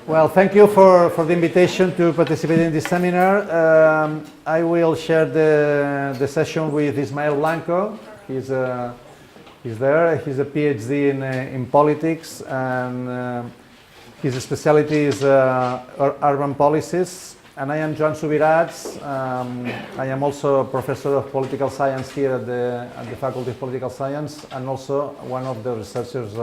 Well, thank you for the invitation to participate in this seminar. I will share the session with Ismael Blanco. He's there. He's a PhD in politics, and his specialty is urban policies. And I am Joan Subirats. I am also a professor of political science here at the Faculty of Political Science, and also one of the researchers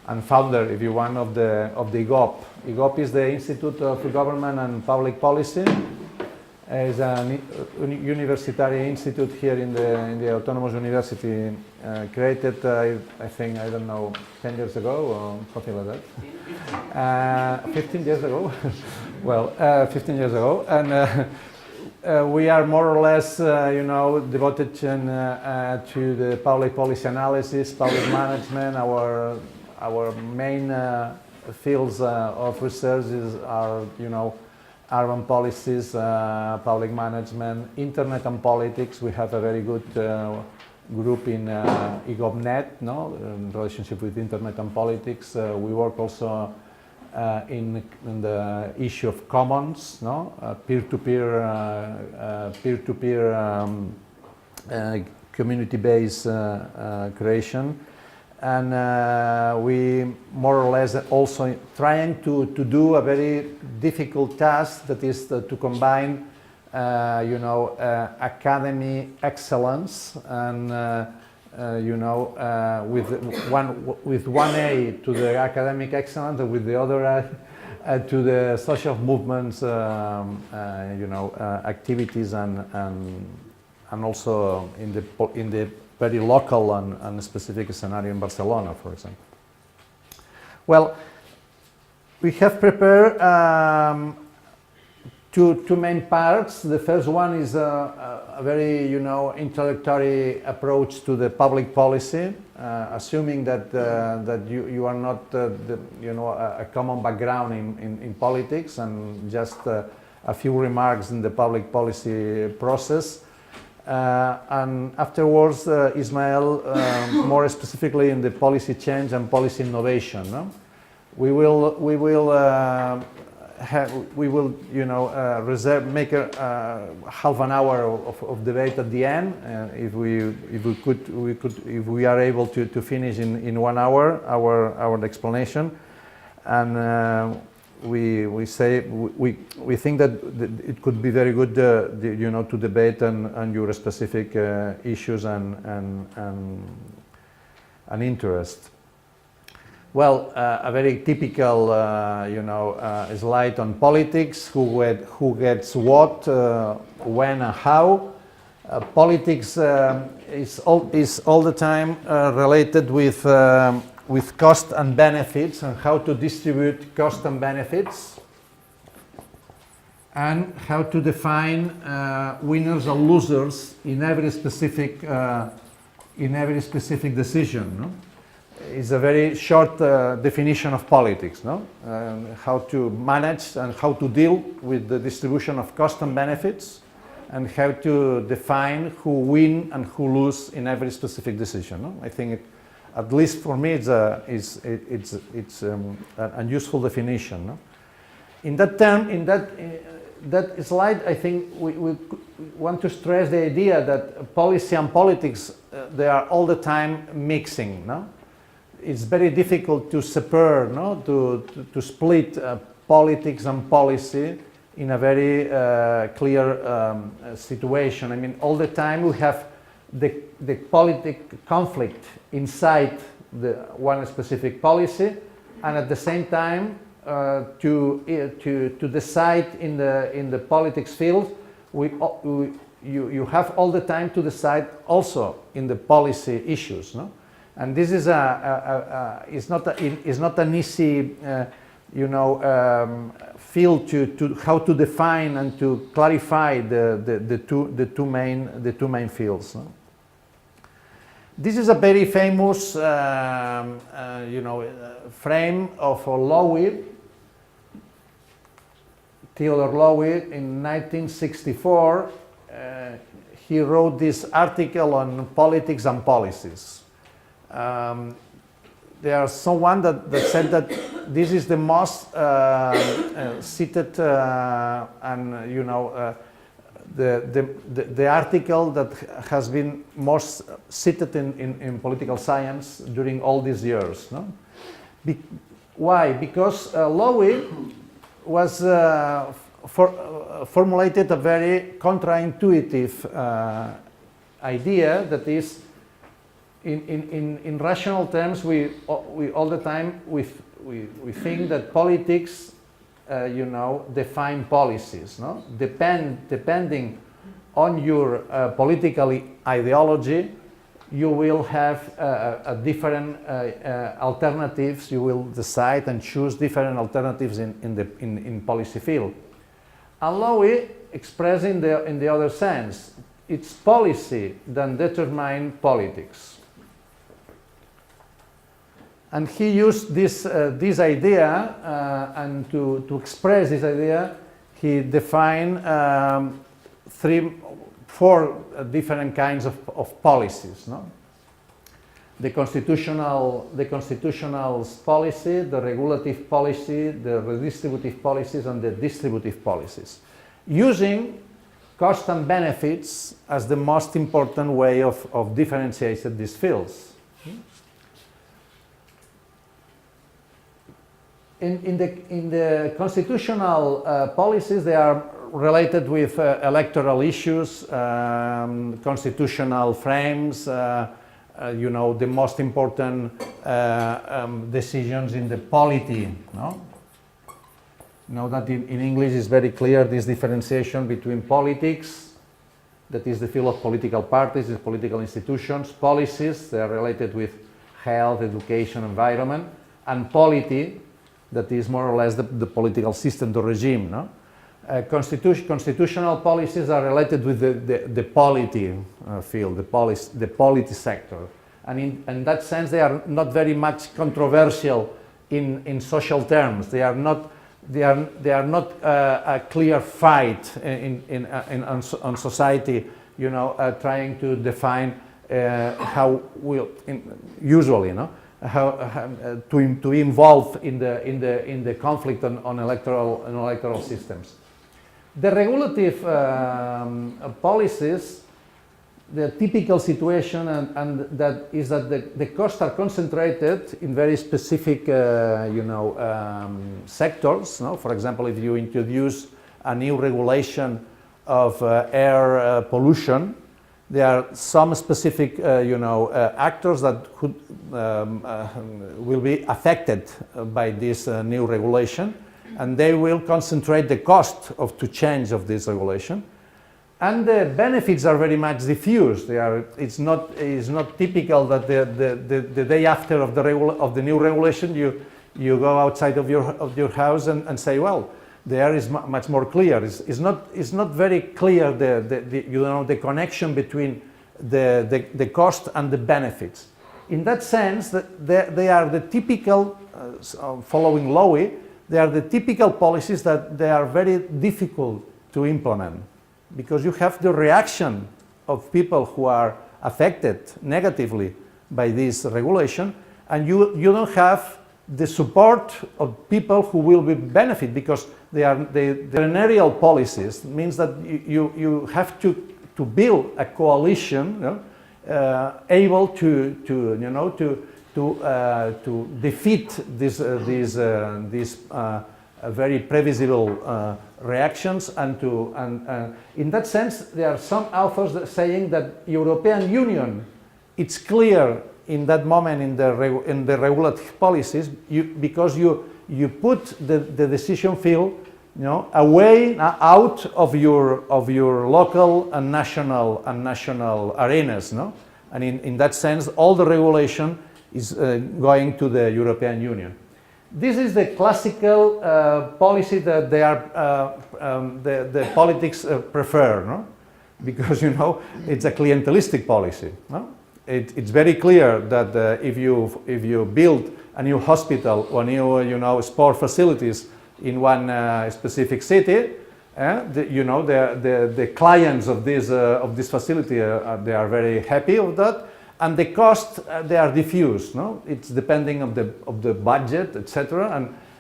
and founder, if you want, of the IGOB. IGOB is the Institute of Government and Public Policy. It's a university institute here in the Autonomous University, created, I think, I don't know, 10 years ago or something like that. 15 years ago. Well, 15 years ago. And we are more or less, devoted to the public policy analysis, public management. Our main fields of research are, urban policies, public management, internet and politics. We have a very good group in EGOB.net, in relationship with internet and politics. We work also in the issue of commons, peer-to-peer community-based creation. And we more or less also trying to do a very difficult task, that is to combine, academy excellence and with one A to the academic excellence, and with the other to the social movements, activities and also in the very local and specific scenario in Barcelona, for example. Well, we have prepared two main parts. The first one is a very, introductory approach to the public policy, assuming that you are not, a common background in politics, and just a few remarks in the public policy process. And afterwards, Ismael, more specifically in the policy change and policy innovation. We will make half an hour of debate at the end. If we are able to finish in 1 hour our explanation, and we think that it could be very good, to debate on your specific issues and interest. Well, a very typical, slide on politics: who gets what, when, and how. Politics is all the time related with cost and benefits, and how to distribute cost and benefits, and how to define winners and losers in every specific decision. It's a very short definition of politics, how to manage and how to deal with the distribution of cost and benefits, and how to define who win and who lose in every specific decision. I think at least for me, it's a useful definition. In that term, in that slide, I think we want to stress the idea that policy and politics, they are all the time mixing. It's very difficult to separate, to split politics and policy in a very clear situation. I mean, all the time we have the politic conflict inside the one specific policy, and at the same time to decide in the politics field, you have all the time to decide also in the policy issues, and this is it's not an easy field to how to define and to clarify the two main fields. This is a very famous, frame of Lowy, Theodore Lowy, in 1964. He wrote this article on politics and policies. There are someone that said that this is the most cited and the article that has been most cited in political science during all these years. No? Why? Because Lowy was formulated a very counterintuitive idea, that is, in rational terms, we all the time we think that politics, define policies. No, depending on your political ideology, you will have a different alternatives. You will decide and choose different alternatives in policy field. And Lowy expressed in the other sense, it's policy that determines politics. And he used this idea, and to express this idea, he defined four different kinds of policies. No? The constitutional policy, the regulative policy, the redistributive policies, and the distributive policies, using cost and benefits as the most important way of differentiating these fields. In the constitutional policies, they are related with electoral issues, constitutional frames, the most important decisions in the polity. No? You know that in English is very clear this differentiation between politics, that is the field of political parties, the political institutions, policies, they are related with health, education, environment, and polity, that is more or less the political system, the regime. No? Constitutional policies are related with the polity field, the polity sector. And in that sense, they are not very much controversial in social terms. They are not a clear fight on society, trying to define how we'll usually, how to involve in the conflict on electoral systems. The regulative policies, the typical situation, and that is that the costs are concentrated in very specific, sectors. No? For example, if you introduce a new regulation of air pollution, there are some specific, actors that could will be affected by this new regulation, and they will concentrate the cost to change of this regulation. And the benefits are very much diffused. It's not typical that the day after of the new regulation you go outside of your house and say, well, the air is much more clear. It's not very clear the connection between the cost and the benefits. In that sense, they are the typical, following Lowy, they are the typical policies that they are very difficult to implement, because you have the reaction of people who are affected negatively by this regulation, and you don't have the support of people who will benefit, because they are the aerial policies. Means that you have to build a coalition, able to defeat these very previsible reactions, and in that sense there are some authors saying that European Union, it's clear in that moment in the regulative policies, because you put the decision field away out of your local and national arenas, no? And in that sense, all the regulation is going to the European Union. This is the classical policy that they are the politics prefer, no? Because it's a clientelistic policy. No? It's very clear that if you build a new hospital or new sport facilities in one specific city, the clients of this facility they are very happy of that, and the costs, they are diffuse, no? It's depending of the budget, etc.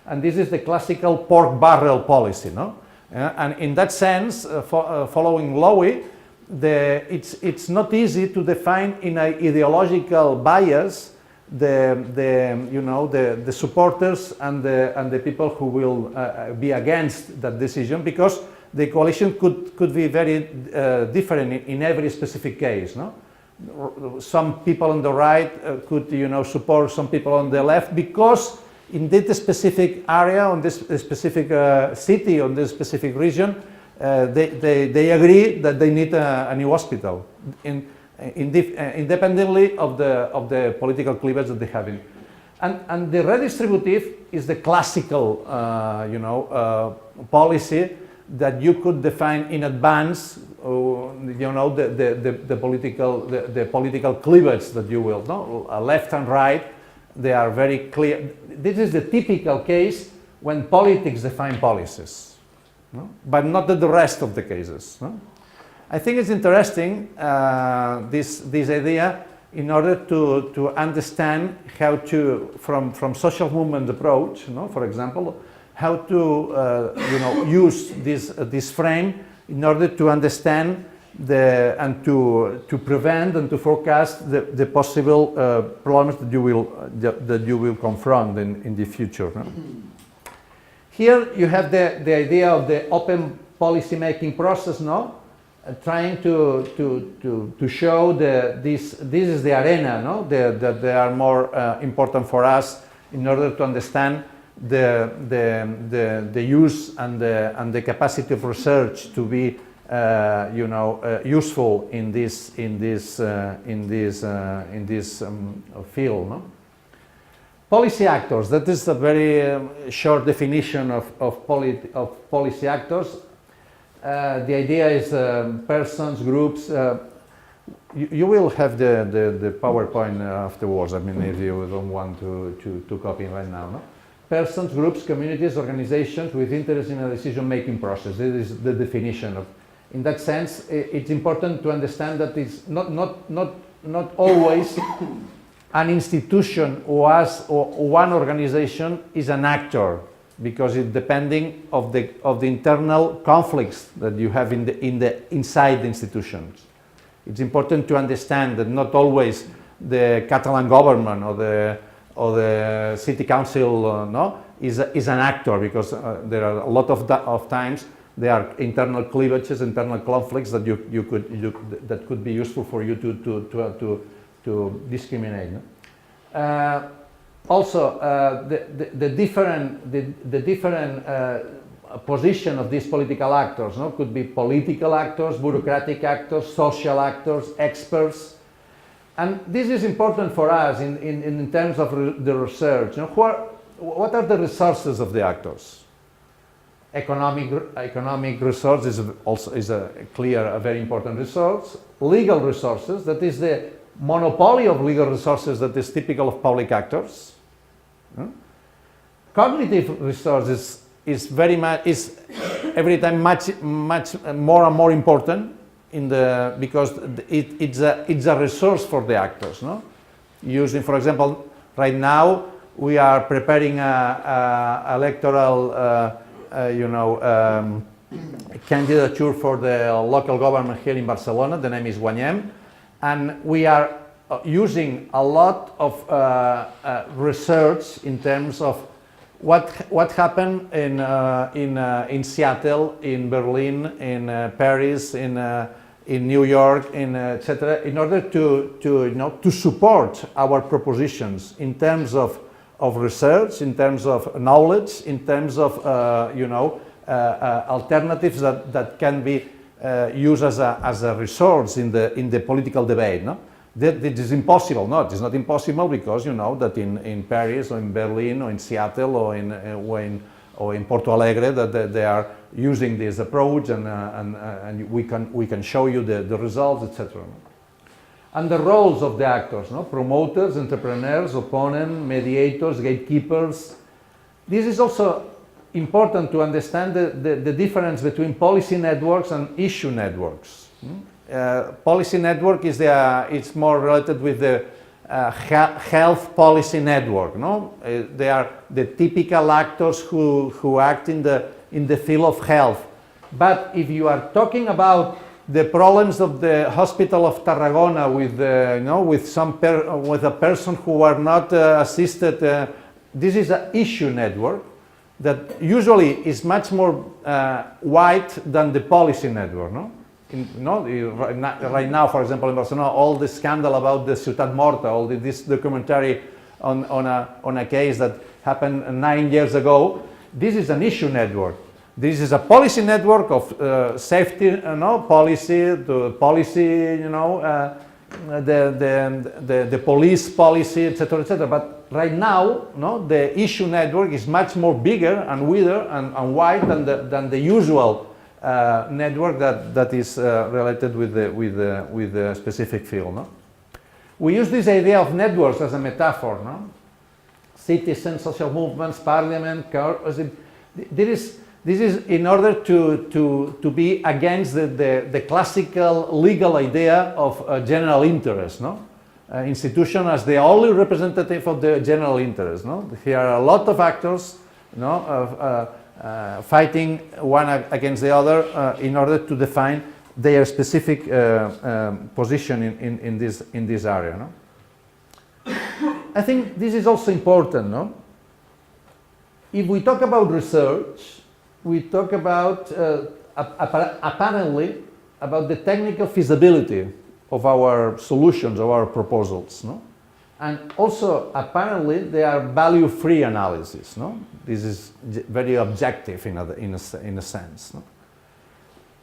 And this is the classical pork barrel policy, no? And in that sense, following Lowy, it's not easy to define in an ideological bias the supporters and the people who will be against that decision, because the coalition could be very different in every specific case, no? Some people on the right could support some people on the left, because in this specific area, on this specific city, on this specific region, they agree that they need a new hospital, independently of the political cleavage that they have in. And the redistributive is the classical policy that you could define in advance, the political cleavage that you will, no? Left and right, they are very clear. This is the typical case when politics define policies, no? But not the rest of the cases, no? I think it's interesting, this idea, in order to understand how to, from social movement approach, no? For example, how to use this frame in order to understand and to prevent and to forecast the possible problems that you will confront in the future, no? Here you have the idea of the open policy making process, no? Trying to show this is the arena, no? That they are more important for us in order to understand the use and the capacity of research to be useful in this field, no? Policy actors. That is a very short definition of policy actors. The idea is persons, groups. You will have the PowerPoint afterwards. I mean, if you don't want to copy right now, no? Persons, groups, communities, organizations with interest in a decision-making process. This is the definition of. In that sense, it's important to understand that it's not always an institution or one organization is an actor, because it's depending of the internal conflicts that you have inside the institutions. It's important to understand that not always the Catalan government or the city council is an actor, because there are a lot of times there are internal cleavages, internal conflicts that that could be useful for you to discriminate. No? Also, the different position of these political actors, no? Could be political actors, bureaucratic actors, social actors, experts. And this is important for us in terms of the research. You know, what are the resources of the actors? Economic resources is a very important resource. Legal resources, that is the monopoly of legal resources that is typical of public actors. Cognitive resources is every time much more and more important because it's a resource for the actors. No? Using, for example, right now we are preparing a electoral candidature for the local government here in Barcelona. The name is Guanyem, and we are using a lot of research in terms of what happened in Seattle, in Berlin, in Paris, in New York, etc. In order to support our propositions in terms of research, in terms of knowledge, in terms of alternatives that can be used as a resource in the political debate. No? That it is impossible. No, it is not impossible, because you know that in Paris or in Berlin or in Seattle or in Porto Alegre that they are using this approach, and we can show you the results, etc. And the roles of the actors, no? Promoters, entrepreneurs, opponents, mediators, gatekeepers. This is also important to understand the difference between policy networks and issue networks. policy network is it's more related with the health policy network. No, they are the typical actors who act in the field of health. But if you are talking about the problems of the hospital of Tarragona with with a person who are not assisted, this is an issue network that usually is much more wide than the policy network. No? Right now, for example, in Barcelona, all the scandal about the Ciutat Morta, all this documentary on a case that happened 9 years ago, this is an issue network. This is a policy network of safety, policy, the policy, the police policy, etc., etc. But right now, the issue network is much more bigger and wider and wide than the usual network that is related with the specific field. No? We use this idea of networks as a metaphor. No? Citizens, social movements, parliament, this is in order to be against the classical legal idea of general interest. No? Institution as the only representative of the general interest. No? Here are a lot of actors fighting one against the other in order to define their specific position in this area. No? I think this is also important. No? If we talk about research, we talk about apparently about the technical feasibility of our solutions, of our proposals. No? And also, apparently, they are value-free analysis. No? This is very objective in a sense. No?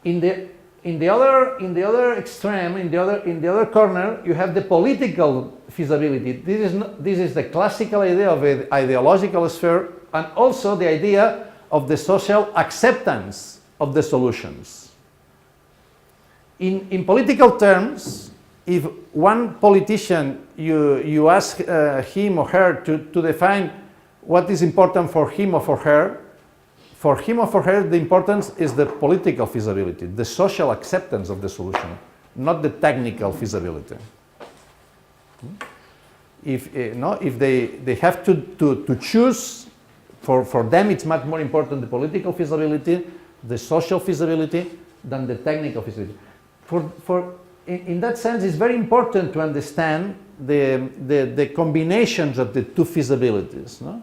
In the other extreme, in the other corner, you have the political feasibility. This is the classical idea of an ideological sphere, and also the idea of the social acceptance of the solutions. In political terms, if one politician, you ask him or her to define what is important for him or for her, the importance is the political feasibility, the social acceptance of the solution, not the technical feasibility. If they have to choose, for them it's much more important the political feasibility, the social feasibility, than the technical feasibility. In that sense, it's very important to understand the combinations of the two feasibilities. No?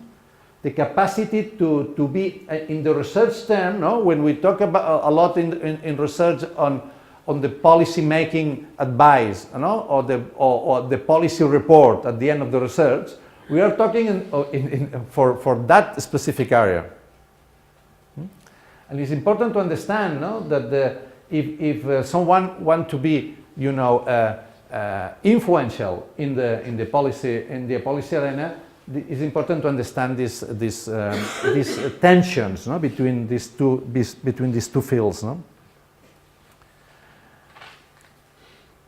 The capacity to be, in the research term, no? When we talk about a lot in research on the policy making advice, or the policy report at the end of the research, we are talking for that specific area. And it's important to understand that if someone wants to be influential in the policy arena, it's important to understand these tensions between these two fields. No?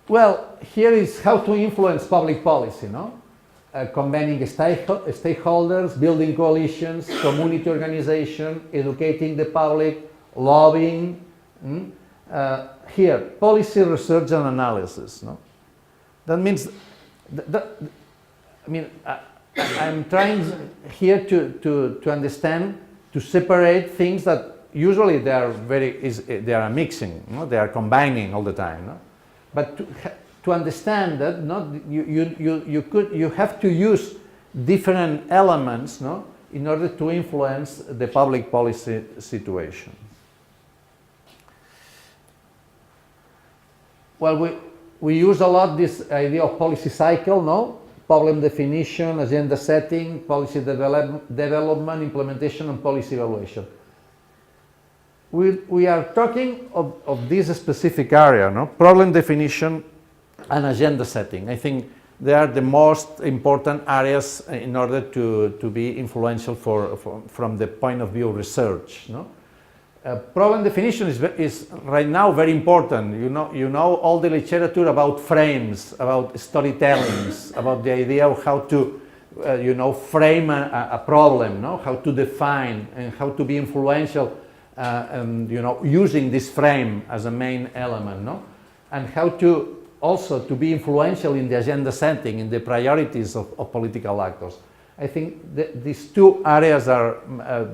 Well, here is how to influence public policy. No? Combining stakeholders, building coalitions, community organization, educating the public, lobbying. Here, policy research and analysis. No? That means, I'm trying here to understand, to separate things that usually they are mixing, they are combining all the time. No? But to understand that, you have to use different elements, in order to influence the public policy situation. Well, we use a lot this idea of policy cycle, problem definition, agenda setting, policy development, implementation, and policy evaluation. We are talking of this specific area, problem definition and agenda setting. I think they are the most important areas in order to be influential from the point of view of research. Problem definition is right now very important. You know all the literature about frames, about storytellings, about the idea of how to frame a problem, how to define and how to be influential, using this frame as a main element. and how to also to be influential in the agenda setting, in the priorities of political actors. I think these two areas are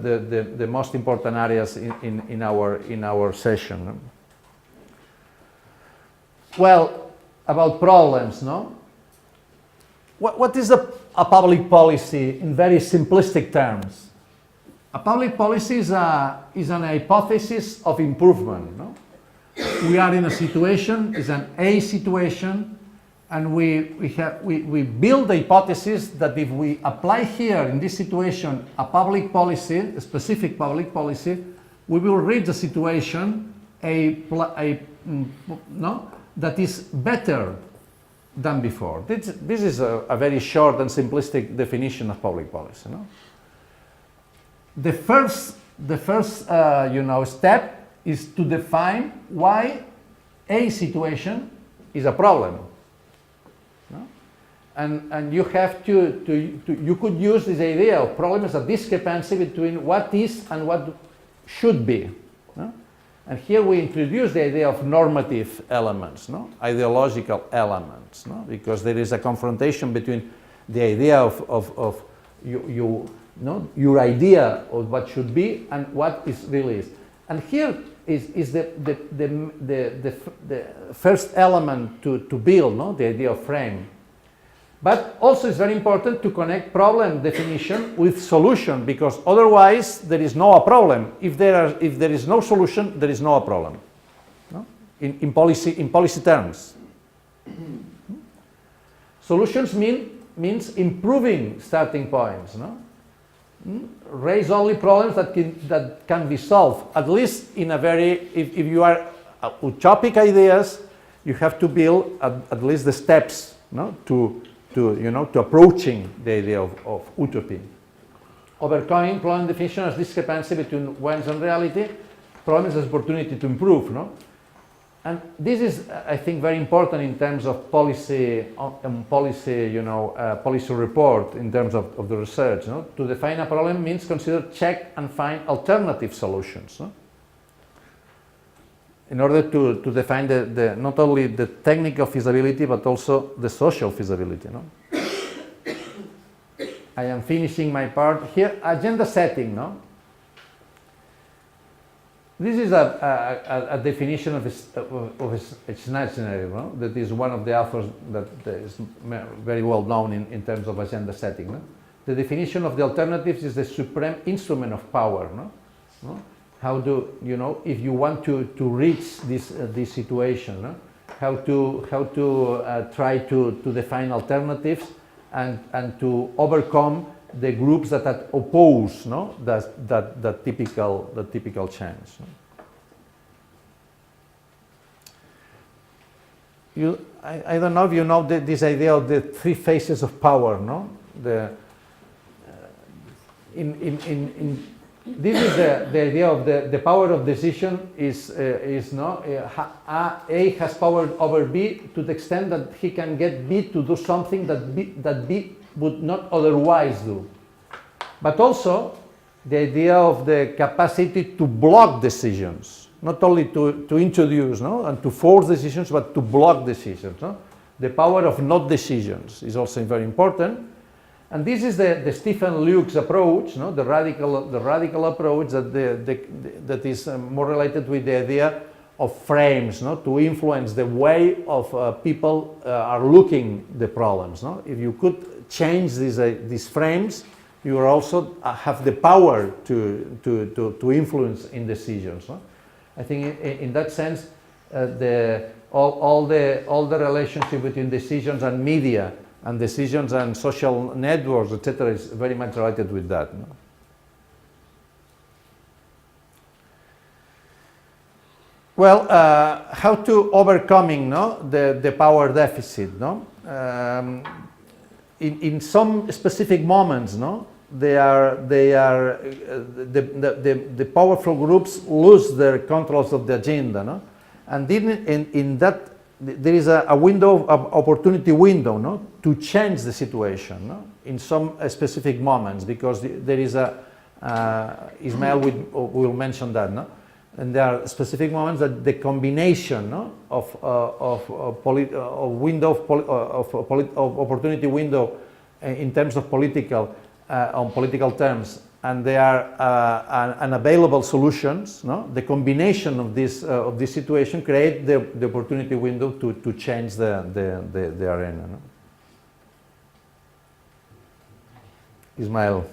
the most important areas in our session. Well, about problems, no? What is a public policy in very simplistic terms? A public policy is an hypothesis of improvement, no? We are in a situation, is an A situation, and we build the hypothesis that if we apply here in this situation a public policy, a specific public policy, we will reach a situation that is better than before. This is a very short and simplistic definition of public policy. No? The first step is to define why a situation is a problem. No? And you have you could use this idea of problem as a discrepancy between what is and what should be. No? And here we introduce the idea of normative elements, no? Ideological elements, no? Because there is a confrontation between the idea of your idea of what should be and what is really is. And here is the first element to build, no? The idea of frame. But also it's very important to connect problem definition with solution, because otherwise there is no problem. If there is no solution, there is no problem. No? In policy terms. Solutions means improving starting points. No? Raise only problems that can be solved, at least in a very, if you are utopic ideas, you have to build at least the steps, no? to approaching the idea of utopia. Overcoming problem definition as discrepancy between wants and reality, problems as opportunity to improve. No? And this is, I think, very important in terms of policy report, in terms of the research. No? To define a problem means consider, check, and find alternative solutions. No? In order to define not only the technical feasibility, but also the social feasibility. No? I am finishing my part here. Agenda setting. No? This is a definition of a scenario, no? That is one of the authors that is very well known in terms of agenda setting. No? The definition of the alternatives is the supreme instrument of power. No? No? How do if you want to reach this situation, no? how to try to define alternatives and to overcome the groups that oppose, no? that typical change. No? I don't know if you know this idea of the three phases of power. No, this is the idea of the power of decision is A has power over B to the extent that he can get B to do something that B would not otherwise do. But also the idea of the capacity to block decisions, not only to introduce, no, and to force decisions, but to block decisions. No? The power of not decisions is also very important. And this is the Stephen Luke's approach, no? the radical approach that is more related with the idea of frames, no? To influence the way of people are looking the problems. No? If you could change these frames, you will also have the power to influence in decisions. No? I think in that sense, all the relationship between decisions and media and decisions and social networks, etc., is very much related with that. No? Well, how to overcoming, no, the power deficit? No, in some specific moments, no, the powerful groups lose their controls of the agenda, no, and in that. There is a window of opportunity window, no, to change the situation, no, in some specific moments, because there is Ismael will mention that, no, And there are specific moments that the combination, no, of opportunity window in terms of on political terms, and they are unavailable solutions. No, the combination of this situation create the opportunity window to change the arena. No? Ismael,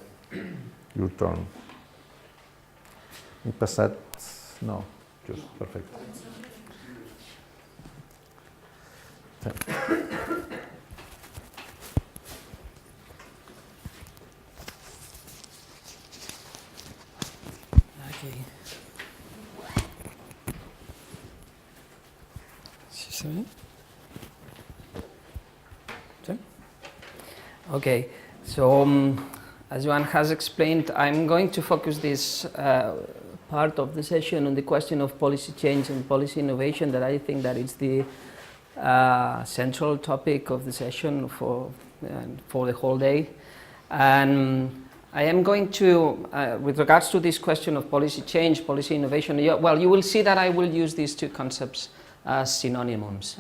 your turn. Passat. No, just perfect. Okay. Okay, so as Joan has explained, I'm going to focus this part of the session on the question of policy change and policy innovation, that I think that it's the central topic of the session for the whole day. And I am going to, with regards to this question of policy change, policy innovation, well, you will see that I will use these two concepts as synonyms,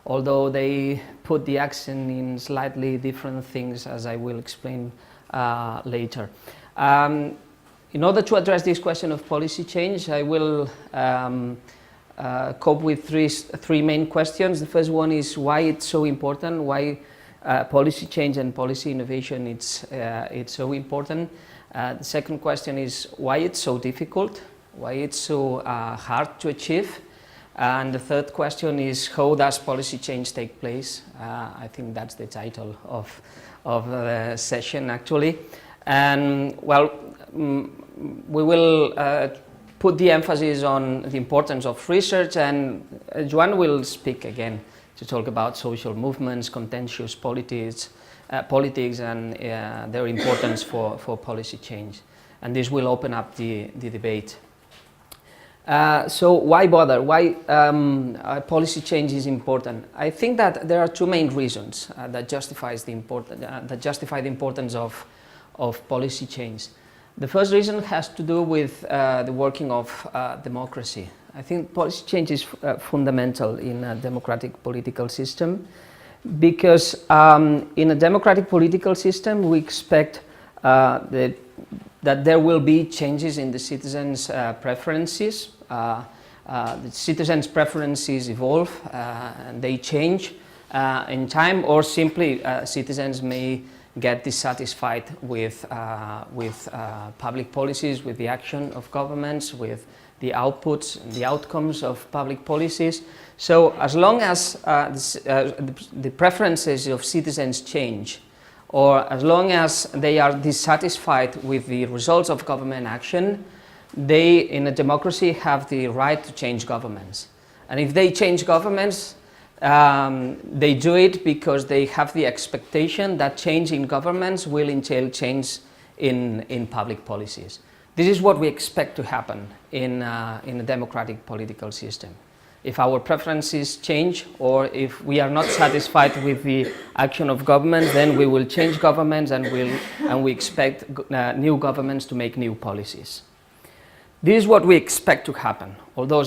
although they put the accent in slightly different things, as I will explain later. In order to address this question of policy change, I will cope with three main questions. The first one is why it's so important, why policy change and policy innovation it's so important. The second question is why it's so difficult, why it's so hard to achieve. And the third question is how does policy change take place? I think that's the title of the session actually. And well, we will put the emphasis on the importance of research, and Joan will speak again to talk about social movements, contentious politics, and their importance for policy change. And this will open up the debate. So why bother? Why policy change is important? I think that there are two main reasons that justify the importance of policy change. The first reason has to do with the working of democracy. I think policy change is fundamental in a democratic political system, because in a democratic political system we expect that there will be changes in the citizens' preferences. The citizens' preferences evolve and they change in time, or simply citizens may get dissatisfied with public policies, with the action of governments, with the outputs and the outcomes of public policies. So as long as the preferences of citizens change, or as long as they are dissatisfied with the results of government action, they, in a democracy, have the right to change governments. And if they change governments, they do it because they have the expectation that change in governments will entail change in public policies. This is what we expect to happen in a democratic political system. If our preferences change, or if we are not satisfied with the action of governments, then we will change governments, and we expect new governments to make new policies. This is what we expect to happen. Although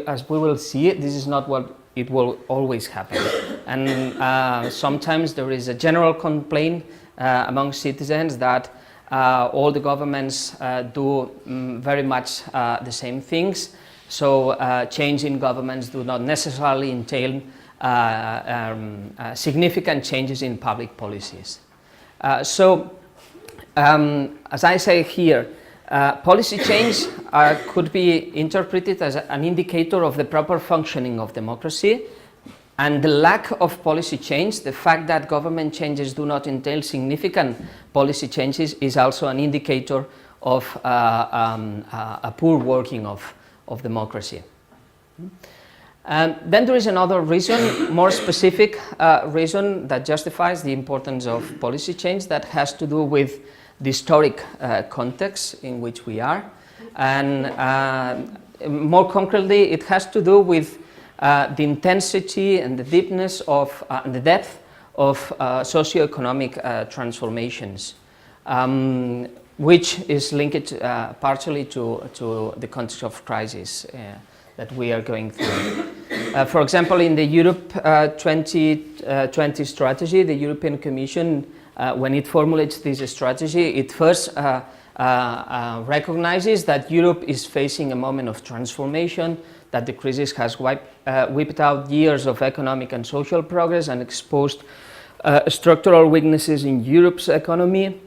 as we will see, this is not what it will always happen. And sometimes there is a general complaint among citizens that all the governments do very much the same things. So change in governments do not necessarily entail significant changes in public policies. As I say here, policy change could be interpreted as an indicator of the proper functioning of democracy, and the lack of policy change, the fact that government changes do not entail significant policy changes, is also an indicator of a poor working of democracy. Then there is another reason, more specific reason that justifies the importance of policy change, that has to do with the historic context in which we are, and more concretely it has to do with the intensity and the deepness of and the depth of socioeconomic transformations. which is linked partially to the context of crisis that we are going through. For example, in the Europe 2020 strategy, the European Commission, when it formulates this strategy, it first recognizes that Europe is facing a moment of transformation, that the crisis has wiped out years of economic and social progress and exposed structural weaknesses in Europe's economy.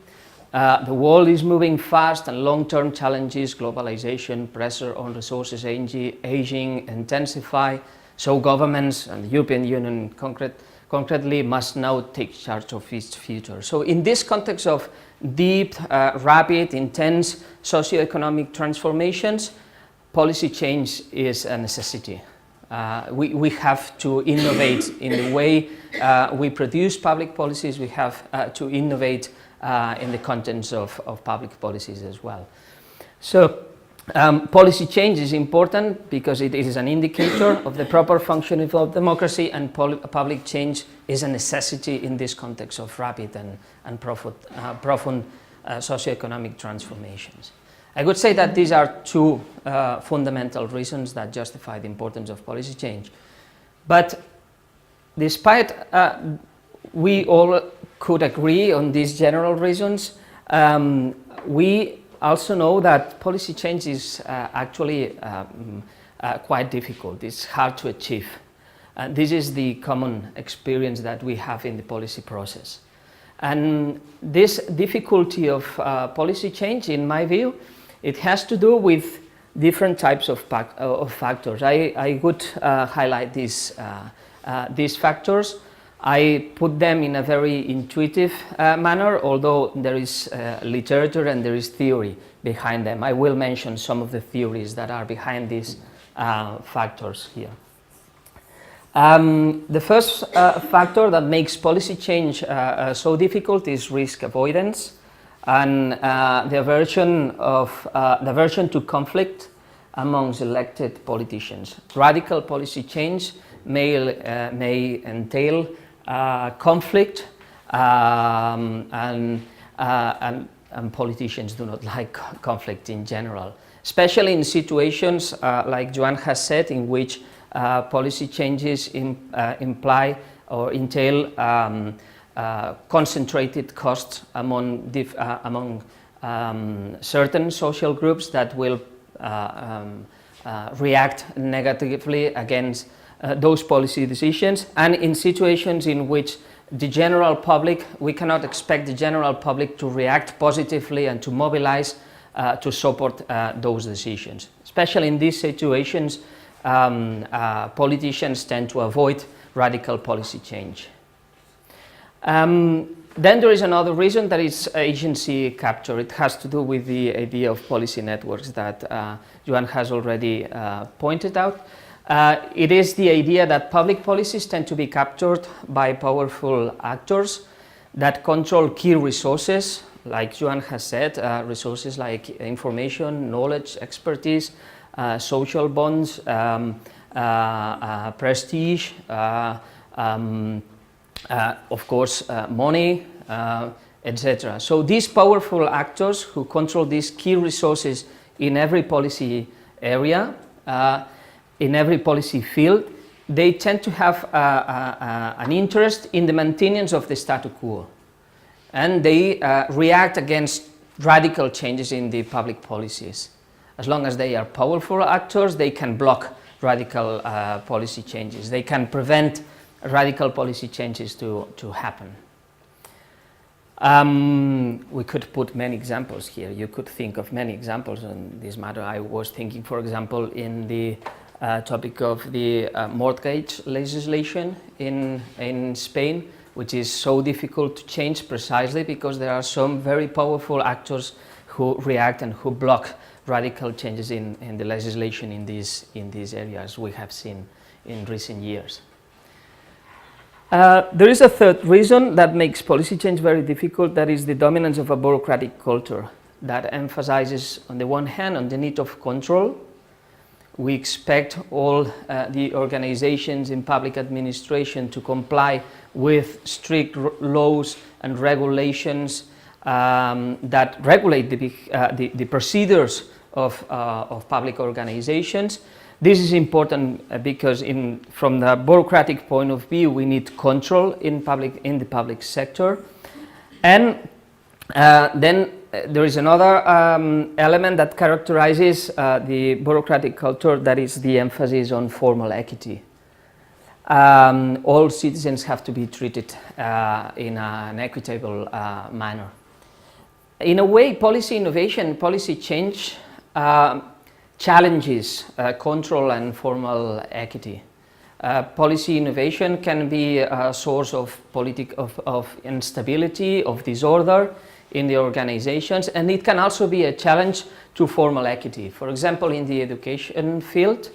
The world is moving fast, and long-term challenges, globalization, pressure on resources, aging, intensify. So governments and the European Union concretely must now take charge of its future. So in this context of deep, rapid, intense socioeconomic transformations, policy change is a necessity. We have to innovate in the way we produce public policies. We have to innovate in the contents of public policies as well. So policy change is important because it is an indicator of the proper functioning of democracy, and public change is a necessity in this context of rapid and profound socioeconomic transformations. I would say that these are two fundamental reasons that justify the importance of policy change. But despite we all could agree on these general reasons, we also know that policy change is actually quite difficult. It's hard to achieve. This is the common experience that we have in the policy process. And this difficulty of policy change, in my view, it has to do with different types of factors. I would highlight these factors. I put them in a very intuitive manner, although there is literature and there is theory behind them. I will mention some of the theories that are behind these factors here. The first factor that makes policy change so difficult is risk avoidance and the aversion to conflict amongst elected politicians. Radical policy change may entail conflict, and politicians do not like conflict in general, especially in situations like Joan has said, in which policy changes imply or entail concentrated costs among certain social groups that will react negatively against those policy decisions, and in situations in which the general public, we cannot expect the general public to react positively and to mobilize to support those decisions. Especially in these situations, politicians tend to avoid radical policy change. Then there is another reason, that is agency capture. It has to do with the idea of policy networks that Joan has already pointed out. It is the idea that public policies tend to be captured by powerful actors that control key resources, like Joan has said, resources like information, knowledge, expertise, social bonds, prestige, of course, money, etc. So these powerful actors who control these key resources in every policy area, in every policy field, they tend to have an interest in the maintenance of the status quo, and they react against radical changes in the public policies. As long as they are powerful actors, they can block radical policy changes. They can prevent radical policy changes to happen. We could put many examples here. You could think of many examples on this matter. I was thinking, for example, in the topic of the mortgage legislation in Spain, which is so difficult to change precisely because there are some very powerful actors who react and who block radical changes in the legislation in these areas we have seen in recent years. There is a third reason that makes policy change very difficult, that is the dominance of a bureaucratic culture that emphasizes, on the one hand, on the need of control. We expect all the organizations in public administration to comply with strict laws and regulations, that regulate the procedures of public organizations. This is important because from the bureaucratic point of view, we need control in the public sector. And then there is another element that characterizes the bureaucratic culture, that is the emphasis on formal equity. All citizens have to be treated in an equitable manner. In a way, policy innovation, policy change challenges control and formal equity. Policy innovation can be a source of instability, of disorder in the organizations, and it can also be a challenge to formal equity. For example, in the education field,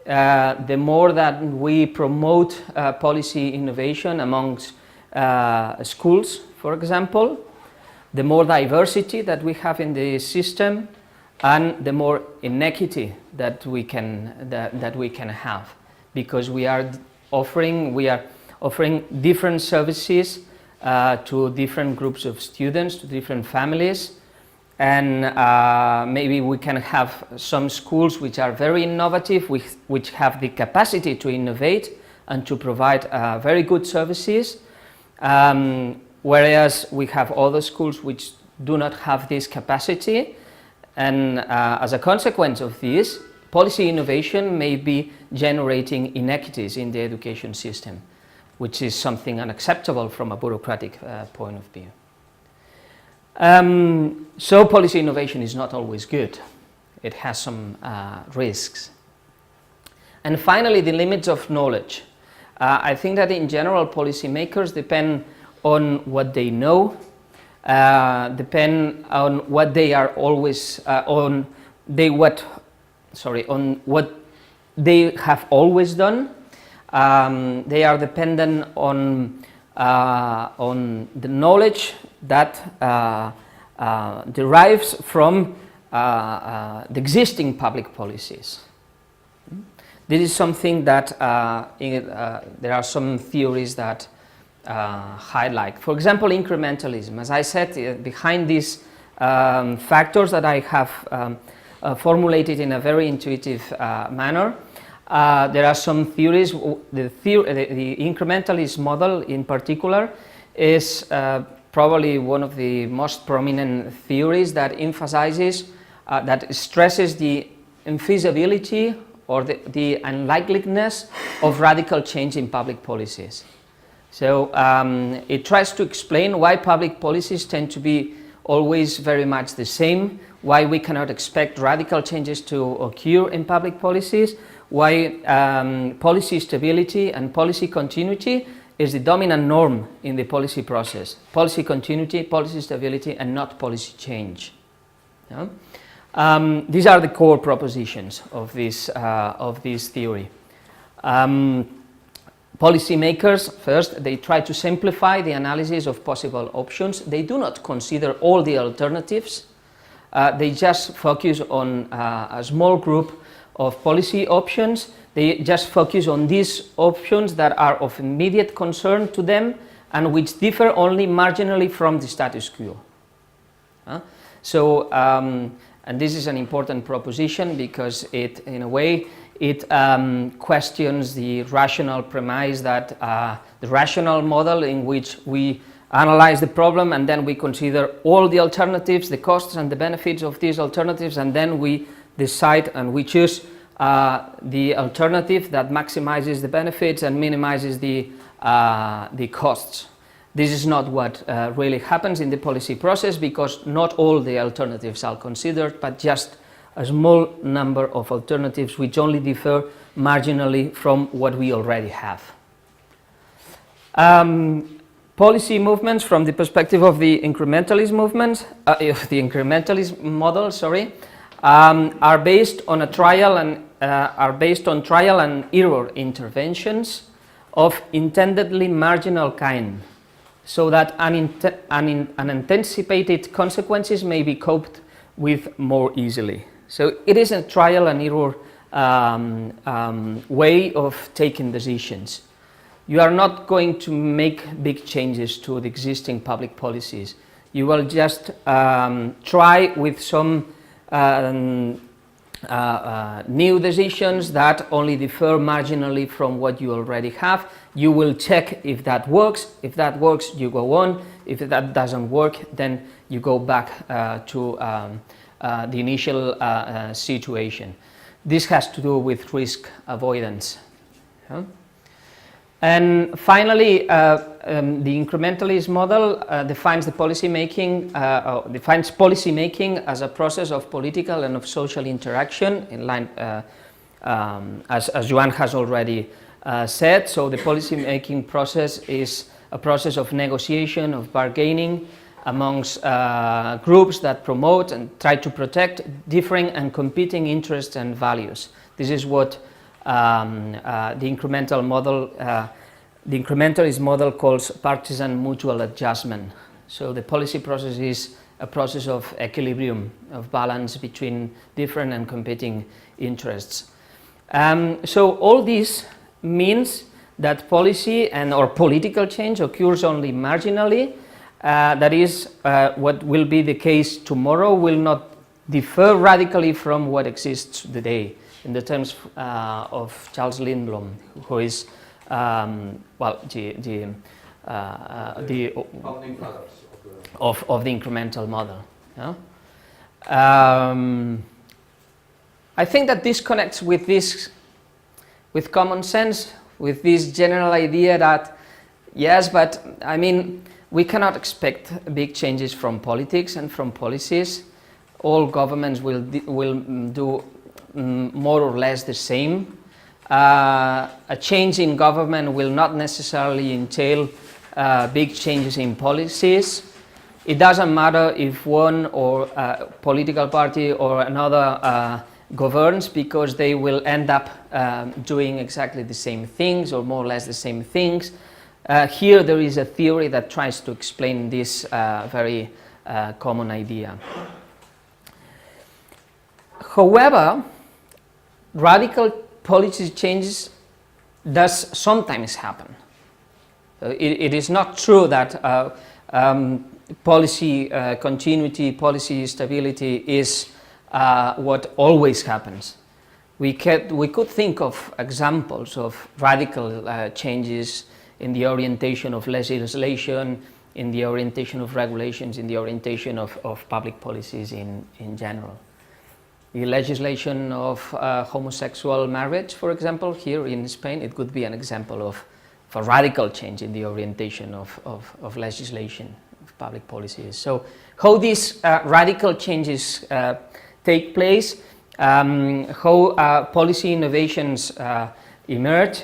the more that we promote policy innovation amongst schools, for example, the more diversity that we have in the system, and the more inequity that we can have, because we are offering different services to different groups of students, to different families, and maybe we can have some schools which are very innovative, which have the capacity to innovate and to provide very good services, whereas we have other schools which do not have this capacity, and as a consequence of this, policy innovation may be generating inequities in the education system, which is something unacceptable from a bureaucratic point of view. So policy innovation is not always good. It has some risks. And finally, the limits of knowledge. I think that in general, policymakers depend on what they know, depend on what they are always on what they have always done. They are dependent on the knowledge that derives from the existing public policies. This is something that there are some theories that highlight. For example, incrementalism. As I said, behind these factors that I have formulated in a very intuitive manner, there are some theories. The incrementalist model in particular is probably one of the most prominent theories that emphasizes, that stresses the infeasibility or the unlikeliness of radical change in public policies. So it tries to explain why public policies tend to be always very much the same, why we cannot expect radical changes to occur in public policies, why policy stability and policy continuity is the dominant norm in the policy process. Policy continuity, policy stability, and not policy change. Yeah? These are the core propositions of this theory. Policymakers, first, they try to simplify the analysis of possible options. They do not consider all the alternatives. They just focus on a small group of policy options. They just focus on these options that are of immediate concern to them and which differ only marginally from the status quo. And this is an important proposition because it, in a way, it questions the rational premise that the rational model in which we analyze the problem and then we consider all the alternatives, the costs and the benefits of these alternatives, and then we decide and we choose the alternative that maximizes the benefits and minimizes the costs. This is not what really happens in the policy process, because not all the alternatives are considered, but just a small number of alternatives which only differ marginally from what we already have. Policy movements from the perspective of the incrementalist movements, the incrementalist model, are based on trial and error interventions of intendedly marginal kind, so that unanticipated consequences may be coped with more easily. So it is a trial and error way of taking decisions. You are not going to make big changes to the existing public policies. You will just try with some new decisions that only differ marginally from what you already have. You will check if that works. If that works, you go on. If that doesn't work, then you go back to the initial situation. This has to do with risk avoidance. And finally, the incrementalist model defines policy making as a process of political and of social interaction, in line, as Joan has already said. So the policy making process is a process of negotiation, of bargaining amongst groups that promote and try to protect differing and competing interests and values. This is what the incrementalist model calls partisan mutual adjustment. So the policy process is a process of equilibrium, of balance between different and competing interests. So all this means that policy or political change occurs only marginally. That is, what will be the case tomorrow will not differ radically from what exists today, in the terms of Charles Lindblom, who is the founding fathers of the incremental model. Yeah? I think that this connects with common sense, with this general idea that yes, but I mean, we cannot expect big changes from politics and from policies. All governments will do more or less the same. A change in government will not necessarily entail big changes in policies. It doesn't matter if one or political party or another governs, because they will end up doing exactly the same things, or more or less the same things. Here there is a theory that tries to explain this very common idea. However, radical policy changes does sometimes happen. It is not true that policy continuity, policy stability is what always happens. We could think of examples of radical changes in the orientation of legislation, in the orientation of regulations, in the orientation of public policies in general. The legislation of homosexual marriage, for example, here in Spain, it could be an example of a radical change in the orientation of legislation, of public policies. So how these radical changes take place, how policy innovations emerge,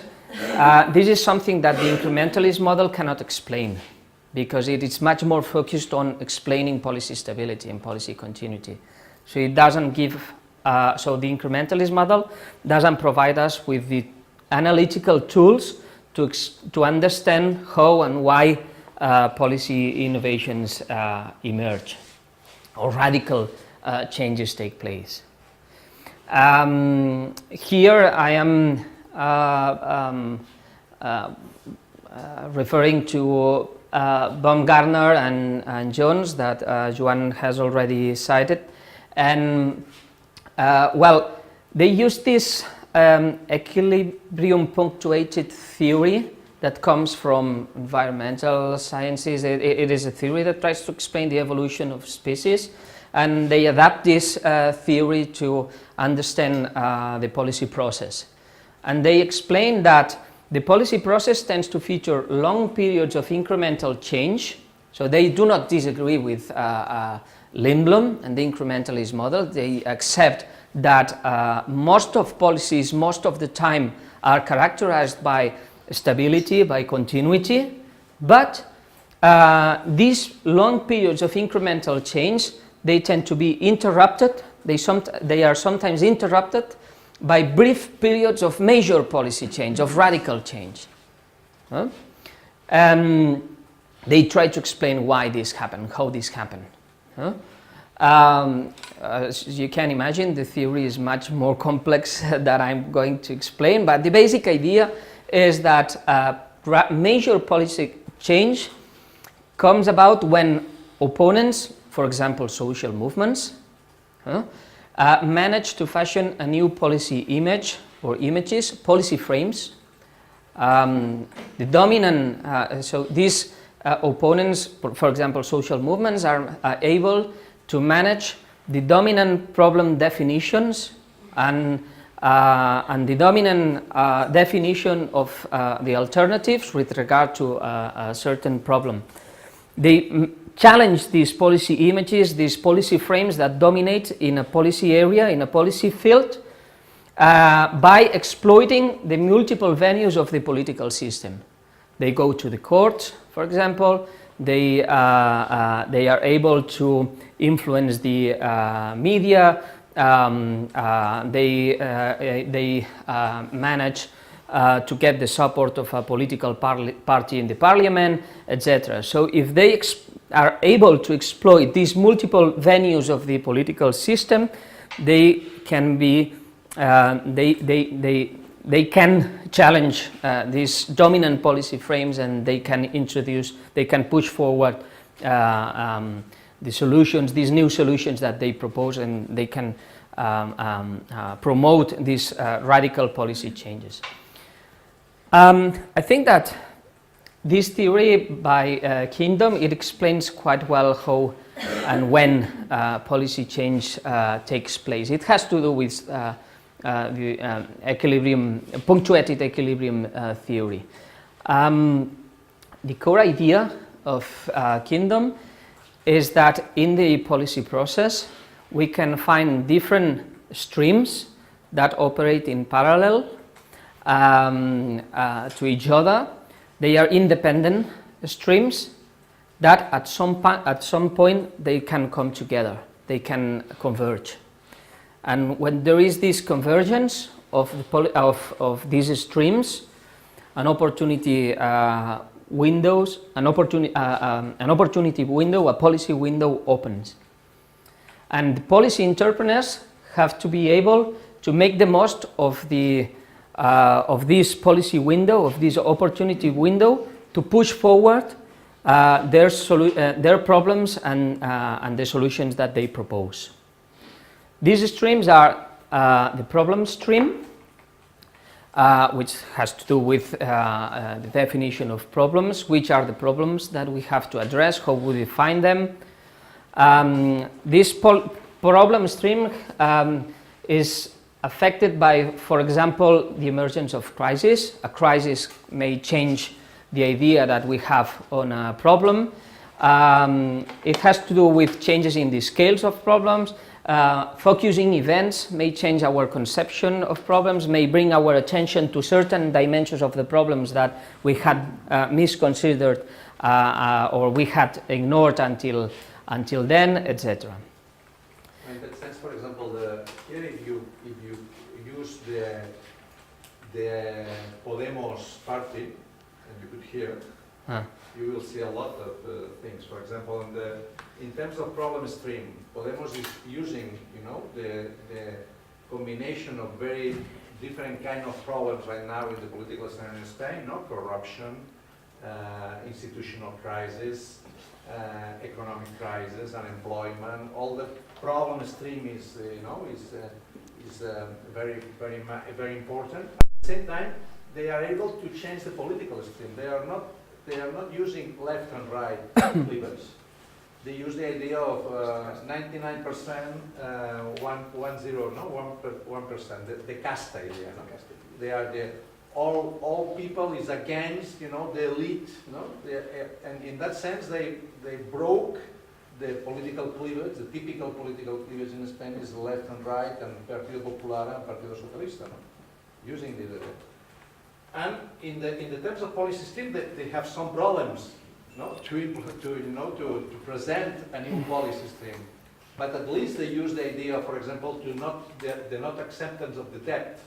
this is something that the incrementalist model cannot explain, because it is much more focused on explaining policy stability and policy continuity. So it doesn't give, so the incrementalist model doesn't provide us with the analytical tools to understand how and why policy innovations emerge, or radical changes take place. Here I am referring to Baumgartner and Jones, that Joan has already cited, and well, they use this equilibrium punctuated theory that comes from environmental sciences. It is a theory that tries to explain the evolution of species, and they adapt this theory to understand the policy process. And they explain that the policy process tends to feature long periods of incremental change. So they do not disagree with Lindblom and the incrementalist model. They accept that most of policies, most of the time, are characterized by stability, by continuity, but these long periods of incremental change, they tend to be interrupted. They are sometimes interrupted by brief periods of major policy change, of radical change. They try to explain why this happened, how this happened. As you can imagine, the theory is much more complex that I'm going to explain, but the basic idea is that major policy change comes about when opponents, for example, social movements, manage to fashion a new policy image or images, policy frames. The dominant, so these opponents, for example, social movements, are able to manage the dominant problem definitions and the dominant definition of the alternatives with regard to a certain problem. They challenge these policy images, these policy frames that dominate in a policy area, in a policy field, by exploiting the multiple venues of the political system. They go to the court, for example. They are able to influence the media. They manage to get the support of a political party in the parliament, etc. So if they are able to exploit these multiple venues of the political system, they can be they can challenge these dominant policy frames, and they can push forward the solutions, these new solutions that they propose, and they can promote these radical policy changes. I think that this theory by Kingdom, it explains quite well how and when policy change takes place. It has to do with the punctuated equilibrium theory. The core idea of Kingdom is that in the policy process we can find different streams that operate in parallel to each other. They are independent streams that at some point they can come together, they can converge. And when there is this convergence of these streams, an opportunity window, a policy window opens. And the policy entrepreneurs have to be able to make the most of this policy window, of this opportunity window, to push forward their problems and the solutions that they propose. These streams are the problem stream, which has to do with the definition of problems, which are the problems that we have to address, how we define them. This problem stream is affected by, for example, the emergence of crisis. A crisis may change the idea that we have on a problem. It has to do with changes in the scales of problems. Focusing events may change our conception of problems, may bring our attention to certain dimensions of the problems that we had misconsidered or we had ignored until then, etc. In that sense, for example, here if you use the Podemos party, and you put here, you will see a lot of things. For example, in terms of problem stream, Podemos is using, the combination of very different kind of problems right now in the political scenario in Spain, corruption, institutional crisis, economic crisis, unemployment. All the problem stream is very important. At the same time, they are able to change the political stream. They are not using left and right cleavage. They use the idea of 99%, 1%, the caste idea. They are all people is against, the elite. And in that sense, they broke the political cleavage. The typical political cleavage in Spain is left and right, and Partido Popular and Partido Socialista, using the. And in the terms of policy stream, they have some problems, to present a new policy stream. But at least they use the idea, for example, the not acceptance of the debt,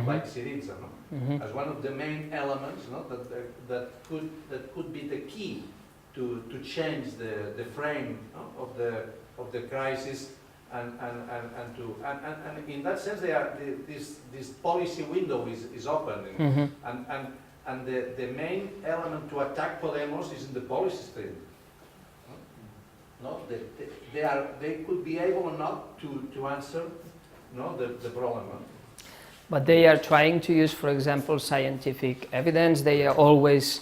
like Syriza, as one of the main elements, that could be the key to change the frame of the crisis, and in that sense this policy window is open, and the main element to attack Podemos is in the policy stream. no, they could be able or not to answer, no, the problem. No? But they are trying to use, for example, scientific evidence. They are always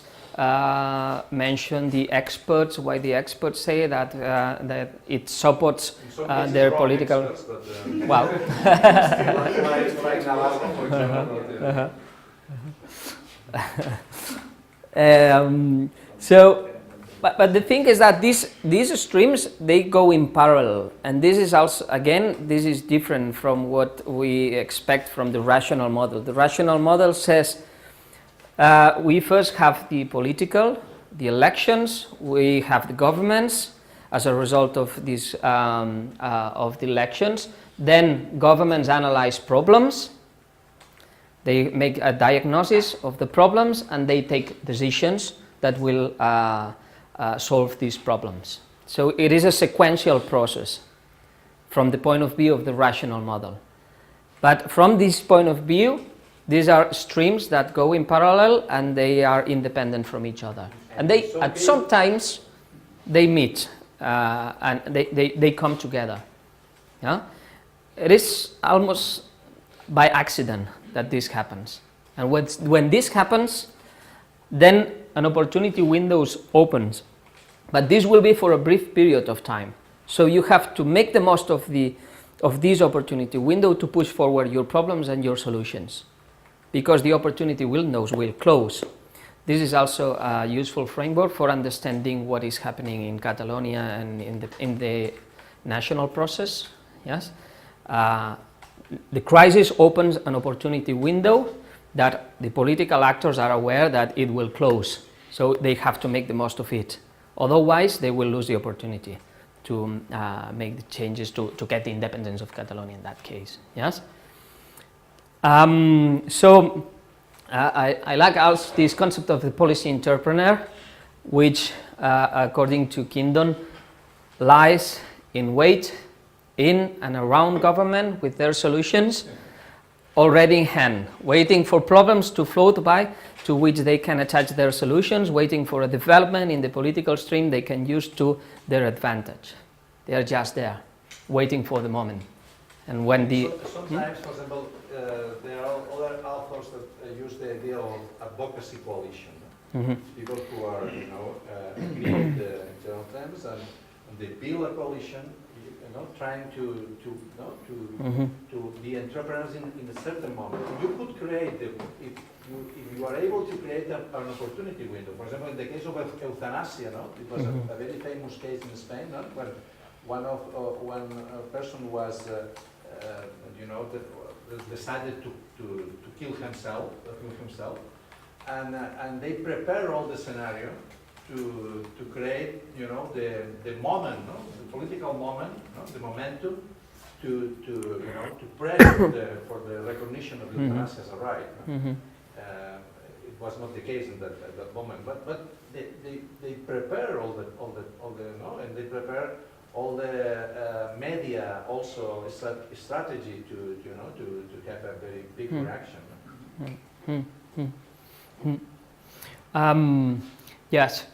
mention the experts, why the experts say that that it supports their political. Experts, but, well, so, but the thing is that these streams, they go in parallel, and this is also, again, this is different from what we expect from the rational model. The rational model says we first have the political, the elections, we have the governments as a result of these of the elections. Then governments analyze problems, they make a diagnosis of the problems, and they take decisions that will solve these problems. So it is a sequential process from the point of view of the rational model. But from this point of view, these are streams that go in parallel and they are independent from each other. And they, at sometimes, they meet and they come together. Yeah? It is almost by accident that this happens. And when this happens, then an opportunity window opens. But this will be for a brief period of time. So you have to make the most of this opportunity window to push forward your problems and your solutions, because the opportunity windows will close. This is also a useful framework for understanding what is happening in Catalonia and in the national process. Yes, the crisis opens an opportunity window that the political actors are aware that it will close, so they have to make the most of it. Otherwise, they will lose the opportunity to make the changes to get the independence of Catalonia in that case. Yes. So I like also this concept of the policy entrepreneur, which, according to Kindon, lies in wait in and around government with their solutions already in hand, waiting for problems to float by to which they can attach their solutions, waiting for a development in the political stream they can use to their advantage. They are just there, waiting for the moment. And when the... Sometimes, for example, there are other authors that use the idea of advocacy coalition. People who are, agreeing in general terms, and they build a coalition, trying to be entrepreneurs in a certain moment. You could create, if you are able to create an opportunity window. For example, in the case of euthanasia, it was a very famous case in Spain, when one person was, decided to kill himself, and they prepare all the scenario to create, the moment, the political moment, the momentum to press for the recognition of euthanasia as a right. It was not the case at that moment, but they prepare all the and they prepare all the media also strategy to have a very big reaction. Yes,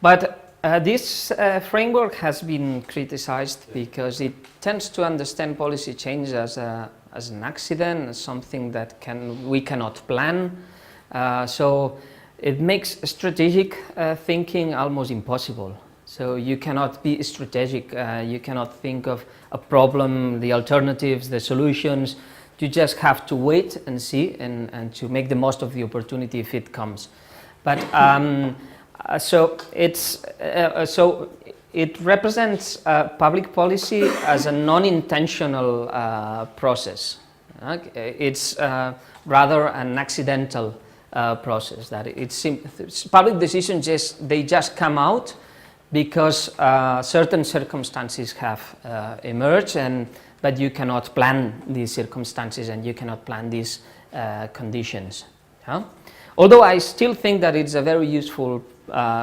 but this framework has been criticized because it tends to understand policy change as an accident, as something that we cannot plan. So it makes strategic thinking almost impossible. So you cannot be strategic, you cannot think of a problem, the alternatives, the solutions. You just have to wait and see and to make the most of the opportunity if it comes. But so it represents public policy as a non-intentional process. It's rather an accidental process. That it's public decisions they just come out because certain circumstances have emerged, but you cannot plan these circumstances and you cannot plan these conditions. Yeah? Although I still think that it's a very useful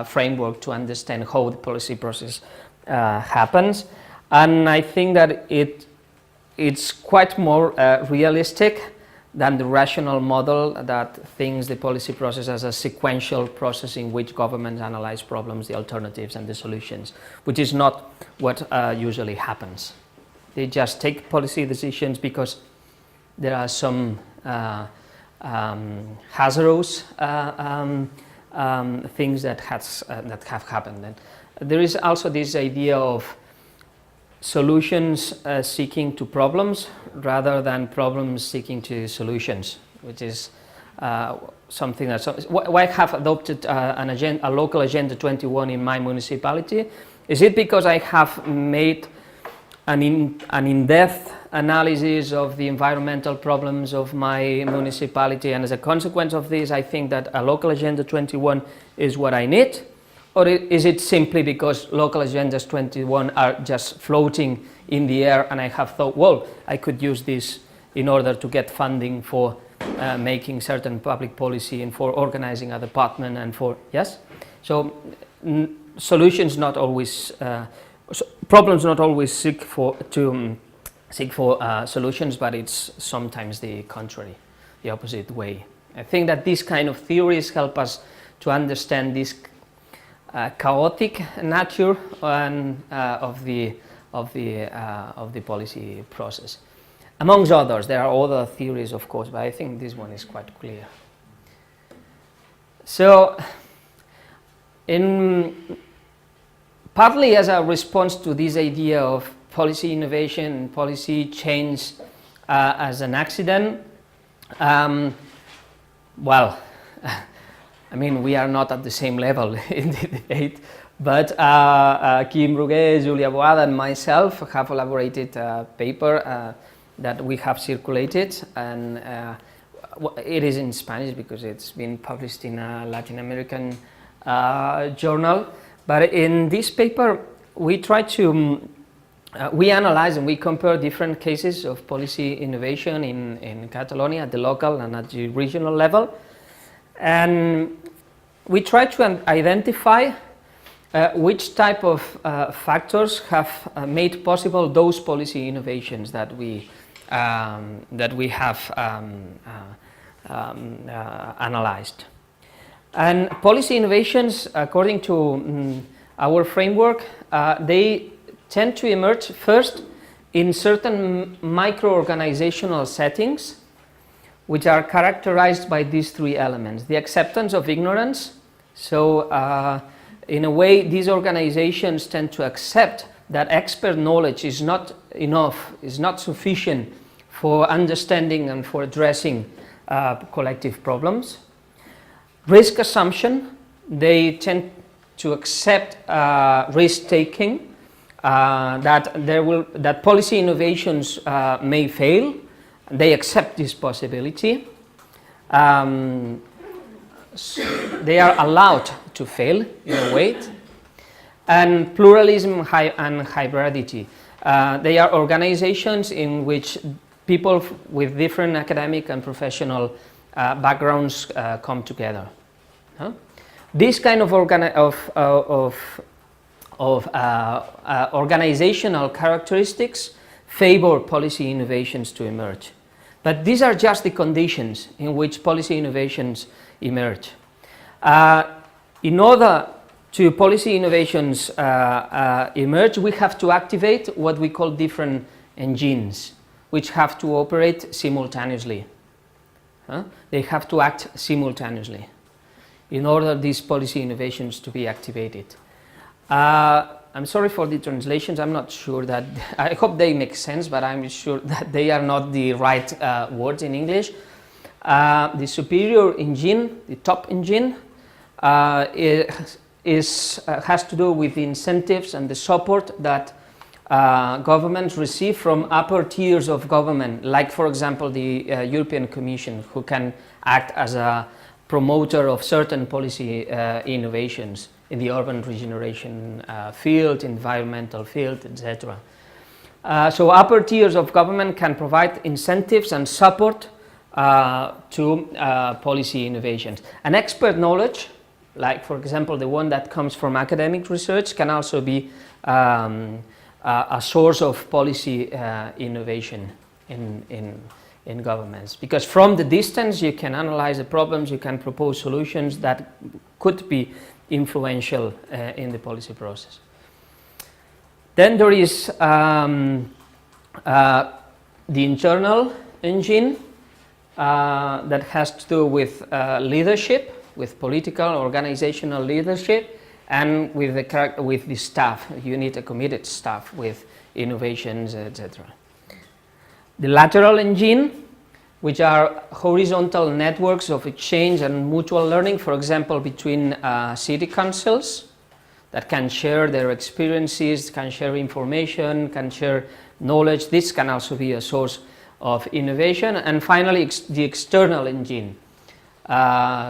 framework to understand how the policy process happens, and I think that it's quite more realistic than the rational model that thinks the policy process as a sequential process in which governments analyze problems, the alternatives and the solutions, which is not what usually happens. They just take policy decisions because there are some hazardous things that have happened. And there is also this idea of solutions seeking to problems rather than problems seeking to solutions, which is something that why I have adopted a local agenda 21 in my municipality. Is it because I have made an in-depth analysis of the environmental problems of my municipality, and as a consequence of this I think that a local agenda 21 is what I need? Or is it simply because local agendas 21 are just floating in the air and I have thought, well, I could use this in order to get funding for making certain public policy and for organizing a department and for, yes? So solutions not always, problems not always seek for solutions, but it's sometimes the contrary, the opposite way. I think that these kind of theories help us to understand this chaotic nature of the policy process. Amongst others, there are other theories, of course, but I think this one is quite clear. So, partly as a response to this idea of policy innovation and policy change as an accident, well, I mean, we are not at the same level in the debate, but Kim Brugué, Julia Boada and myself have elaborated a paper that we have circulated, and it is in Spanish because it's been published in a Latin American journal. But in this paper, we try to, we analyze and we compare different cases of policy innovation in Catalonia at the local and at the regional level. And we try to identify which type of factors have made possible those policy innovations that we have analyzed. And policy innovations, according to our framework, they tend to emerge first in certain micro-organizational settings, which are characterized by these three elements. The acceptance of ignorance. So in a way, these organizations tend to accept that expert knowledge is not enough, is not sufficient for understanding and for addressing collective problems. Risk assumption. They tend to accept risk-taking, that policy innovations may fail. They accept this possibility. They are allowed to fail in a way. And pluralism and hybridity. They are organizations in which people with different academic and professional backgrounds come together. This kind of organizational characteristics favor policy innovations to emerge. But these are just the conditions in which policy innovations emerge. In order to policy innovations emerge, we have to activate what we call different engines, which have to operate simultaneously. They have to act simultaneously in order these policy innovations to be activated. I'm sorry for the translations. I'm not sure that, I hope they make sense, but I'm sure that they are not the right words in English. The superior engine, the top engine, has to do with the incentives and the support that governments receive from upper tiers of government, like for example the European Commission, who can act as a promoter of certain policy innovations in the urban regeneration field, environmental field, etc. So upper tiers of government can provide incentives and support to policy innovations. And expert knowledge, like for example the one that comes from academic research, can also be a source of policy innovation in in governments, because from the distance you can analyze the problems, you can propose solutions that could be influential in the policy process. Then there is the internal engine that has to do with leadership, with political, organizational leadership, and with the staff. You need a committed staff with innovations, etc. The lateral engine, which are horizontal networks of exchange and mutual learning, for example, between city councils that can share their experiences, can share information, can share knowledge. This can also be a source of innovation. And finally, the external engine,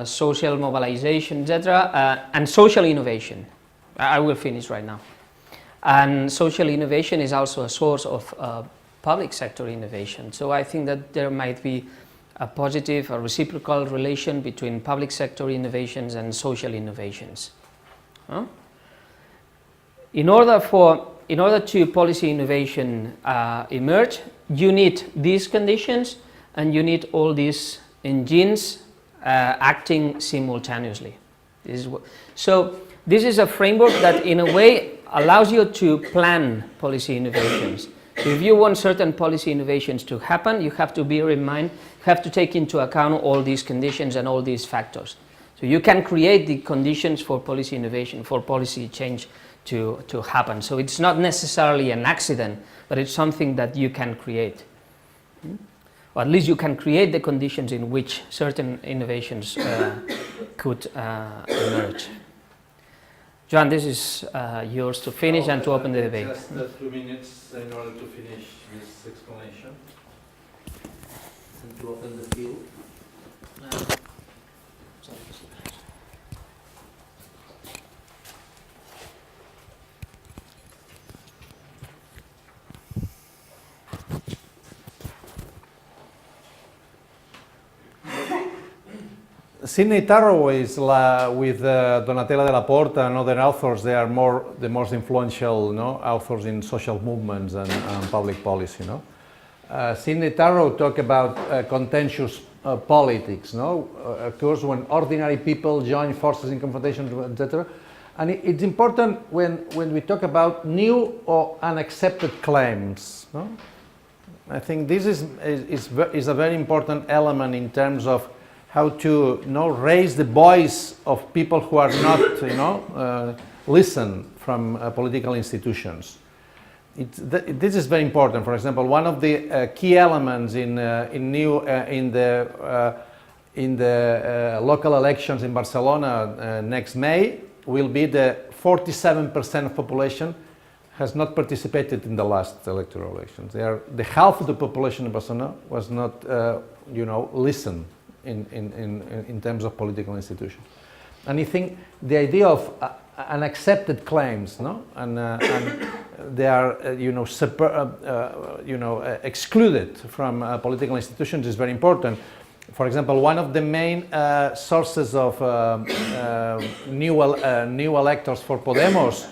social mobilization, etc., and social innovation. I will finish right now. And social innovation is also a source of public sector innovation. So I think that there might be a positive, a reciprocal relation between public sector innovations and social innovations. In order to policy innovation emerge, you need these conditions and you need all these engines acting simultaneously. So this is a framework that in a way allows you to plan policy innovations. So if you want certain policy innovations to happen, you have to bear in mind, you have to take into account all these conditions and all these factors. So you can create the conditions for policy innovation, for policy change to happen. So it's not necessarily an accident, but it's something that you can create. Or at least you can create the conditions in which certain innovations could emerge. Joan, this is yours to finish and to open the debate. Just 2 minutes in order to finish this explanation and to open the field. Sidney Tarrow is with Donatella Della Porta and other authors. They are the most influential authors in social movements and public policy. Sidney Tarrow talk about contentious politics. Occurs when ordinary people join forces in confrontation, etc. And it's important when we talk about new or unaccepted claims. I think this is a very important element in terms of how to raise the voice of people who are not listen from political institutions. This is very important. For example, one of the key elements in the local elections in Barcelona next May will be the 47% of population has not participated in the last electoral elections. The half of the population in Barcelona was not listen in terms of political institutions. And I think the idea of unaccepted claims, and they are excluded from political institutions is very important. For example, one of the main sources of new electors for Podemos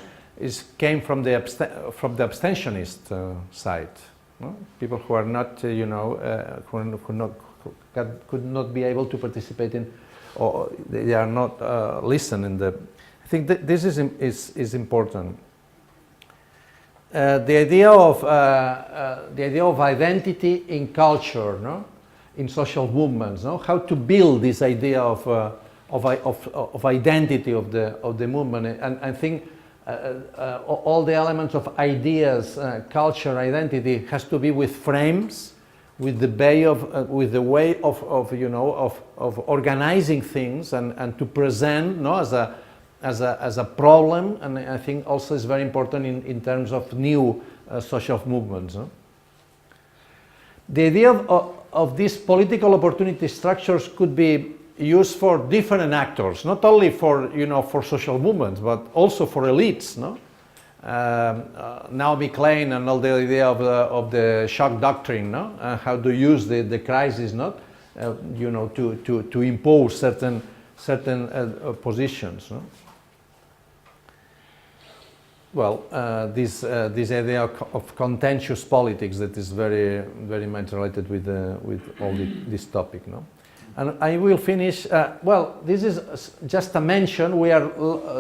came from the abstentionist side. People who are not, could not be able to participate in, or they are not listening. I think that this is important. The idea of identity in culture, in social movements, how to build this idea of identity of the movement, and I think all the elements of ideas, culture, identity has to be with frames, with the way of organizing things and to present as a problem, and I think also is very important in terms of new social movements. The idea of these political opportunity structures could be used for different actors, not only for social movements, but also for elites. Naomi Klein and all the idea of the shock doctrine, how to use the crisis, to impose certain positions. well, this idea of contentious politics that is very, very much related with all this topic, no? And I will finish, well, this is just a mention. We are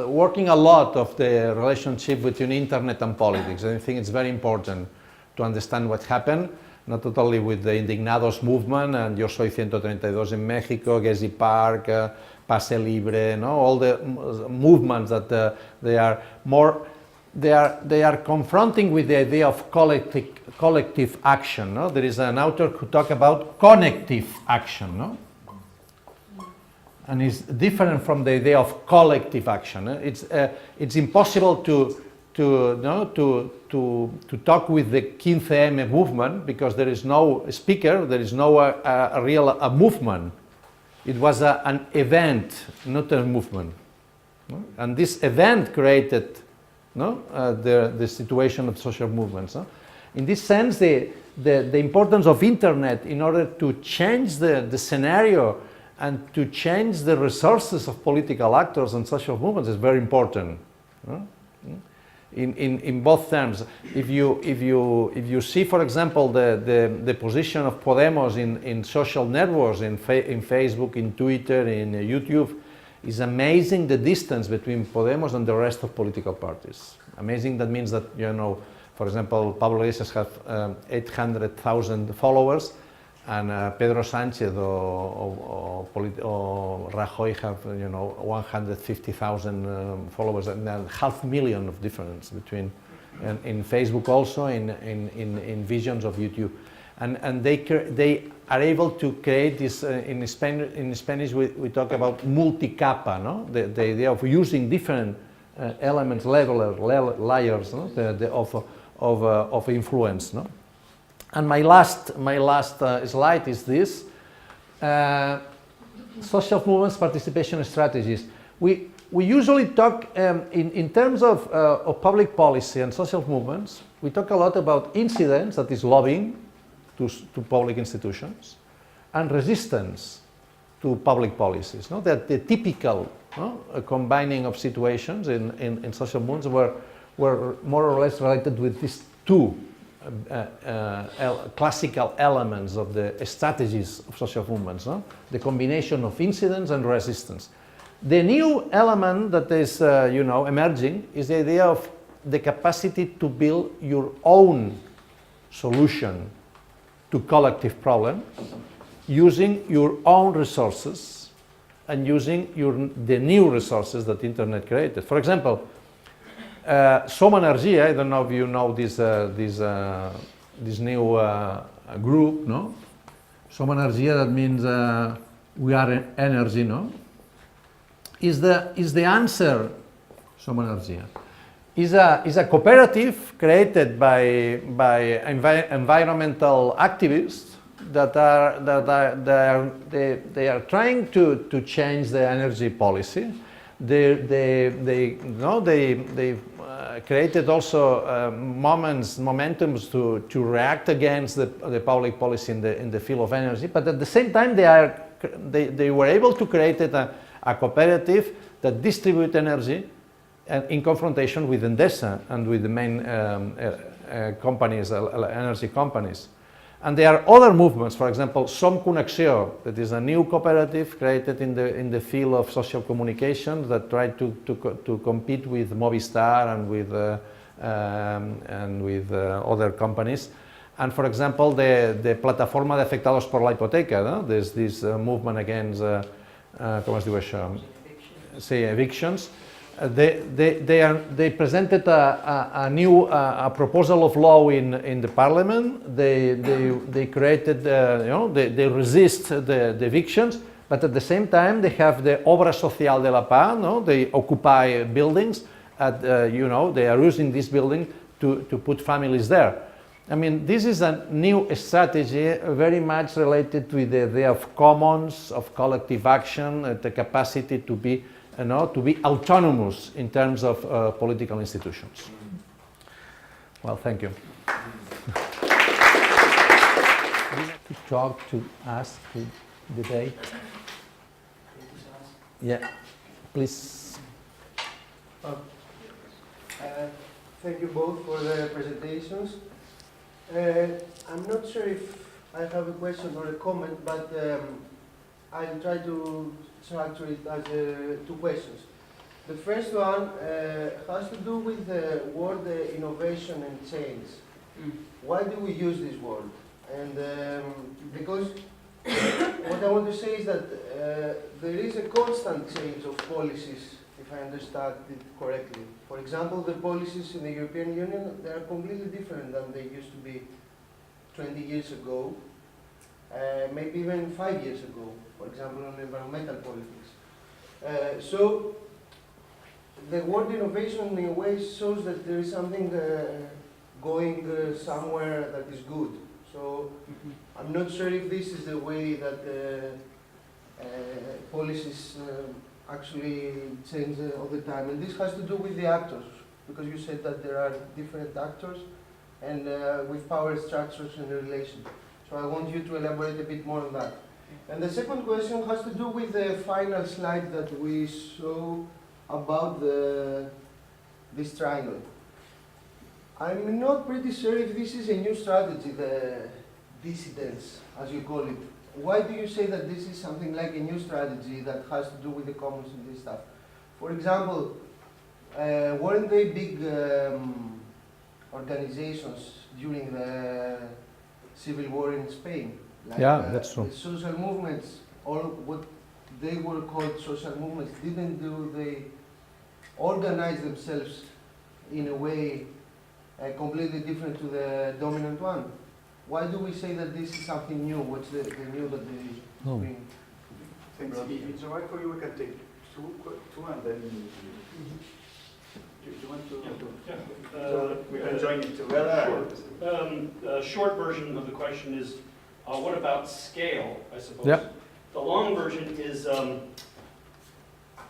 working a lot of the relationship between internet and politics. And I think it's very important to understand what happened, not only with the Indignados movement and Yo Soy 132 in Mexico, Gezi Park, Pase Libre, no? All the movements that they are confronting with the idea of collective action, no? There is an author who talks about connective action, no? And it's different from the idea of collective action. It's impossible to talk with the 15M movement because there is no speaker, there is no real movement. It was an event, not a movement. No? And this event created the situation of social movements. No? In this sense, the importance of internet in order to change the scenario and to change the resources of political actors and social movements is very important. No? In both terms, if you see, for example, the position of Podemos in social networks, in Facebook, in Twitter, in YouTube, is amazing. The distance between Podemos and the rest of political parties. Amazing. That means that, you know, for example, Pablo Iglesias have 800,000 followers, and Pedro Sánchez or Rajoy have, you know, 150,000 followers, and 500,000 of difference between, in Facebook also, in visions of YouTube, and they are able to create this. In Spanish we talk about multicapa, no? The idea of using different elements, layers, no? of influence, no? And my last slide is this: social movements participation strategies. We usually talk in terms of public policy and social movements. We talk a lot about incidents, that is lobbying to public institutions, and resistance to public policies. No? That the typical combining of situations in social movements were more or less related with these two classical elements of the strategies of social movements, no? The combination of incidents and resistance. The new element that is emerging is the idea of the capacity to build your own solution to collective problems using your own resources and using the new resources that the internet created. For example, Som Energia, I don't know if you know this new group, no? Som Energia, that means we are energy, no? Is the answer. Som Energia is a cooperative created by environmental activists that are trying to change the energy policy. They created also momentums to react against the public policy in the field of energy, but at the same time they were able to create a cooperative that distribute energy in confrontation with Endesa and with the main companies, energy companies. And there are other movements, for example, Som Connexió, that is a new cooperative created in the field of social communication that tried to compete with Movistar and with other companies. And for example, the Plataforma de Afectados por la Hipoteca, no? There's this movement against, ¿cómo se dice eso? Sí, evictions. They presented a new proposal of law in the parliament. They created, they resist the evictions, but at the same time they have the Obra Social de la Paz. No? They occupy buildings. They are using this building to put families there. I mean, this is a new strategy very much related with the idea of commons, of collective action, the capacity to be autonomous in terms of political institutions. Well, thank you. To talk, to ask, to debate. Yeah, please. Thank you both for the presentations. I'm not sure if I have a question or a comment, but I'll try to structure it as two questions. The first one has to do with the word innovation and change. Why do we use this word? And because what I want to say is that there is a constant change of policies, if I understand it correctly. For example, the policies in the European Union, they are completely different than they used to be 20 years ago, maybe even 5 years ago, for example, on environmental politics. So the word innovation in a way shows that there is something going somewhere that is good. So I'm not sure if this is the way that policies actually change all the time. And this has to do with the actors, because you said that there are different actors and with power structures and relation. So I want you to elaborate a bit more on that. And the second question has to do with the final slide that we saw about this triangle. I'm not pretty sure if this is a new strategy, the dissidence, as you call it. Why do you say that this is something like a new strategy that has to do with the commons and this stuff? For example, weren't they big organizations during the civil war in Spain? Like, yeah, that's true. The social movements, or what they were called social movements, they organize themselves in a way completely different to the dominant one? Why do we say that this is something new? What's the new that they bring? Thanks. If it's all right for you, we can take two and then do you want to? Yeah. So we can join it together. Sure. Short version of the question is, what about scale, I suppose? Yeah. The long version is,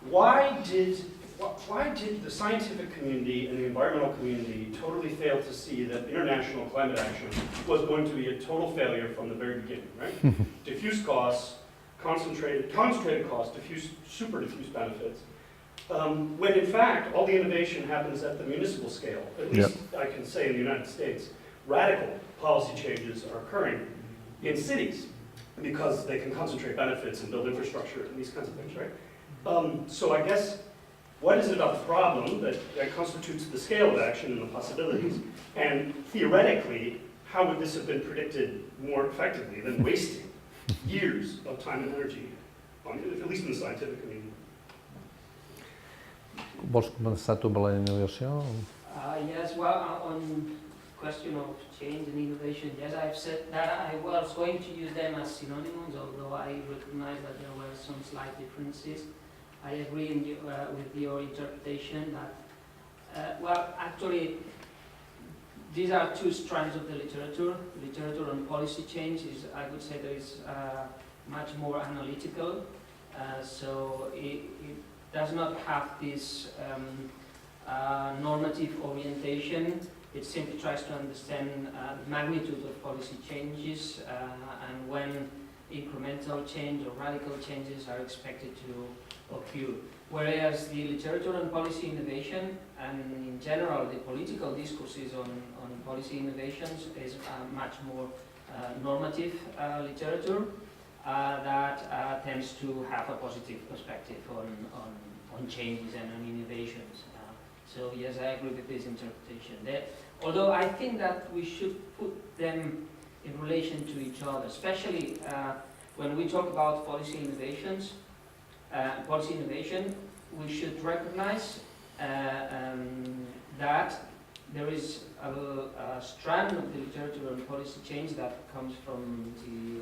why did the scientific community and the environmental community totally fail to see that international climate action was going to be a total failure from the very beginning, right? Diffuse costs, concentrated costs, super diffuse benefits. When in fact, all the innovation happens at the municipal scale, at least I can say in the United States. Radical policy changes are occurring in cities because they can concentrate benefits and build infrastructure and these kinds of things, right? So I guess, what is it about the problem that constitutes the scale of action and the possibilities? And theoretically, how would this have been predicted more effectively than wasting years of time and energy, at least in the scientific community? Vols començar tu per la innovació? Yes, well, on question of change and innovation, yes, I've said that I was going to use them as synonyms, although I recognize that there were some slight differences. I agree with your interpretation that, well, actually, these are two strands of the literature. Literature on policy change is, I would say, there is much more analytical, so it does not have this normative orientation. It simply tries to understand the magnitude of policy changes and when incremental change or radical changes are expected to occur. Whereas the literature on policy innovation and in general the political discourses on policy innovations is much more normative literature that tends to have a positive perspective on changes and on innovations. So yes, I agree with this interpretation. Although I think that we should put them in relation to each other, especially when we talk about policy innovation, we should recognize that there is a strand of the literature on policy change that comes from the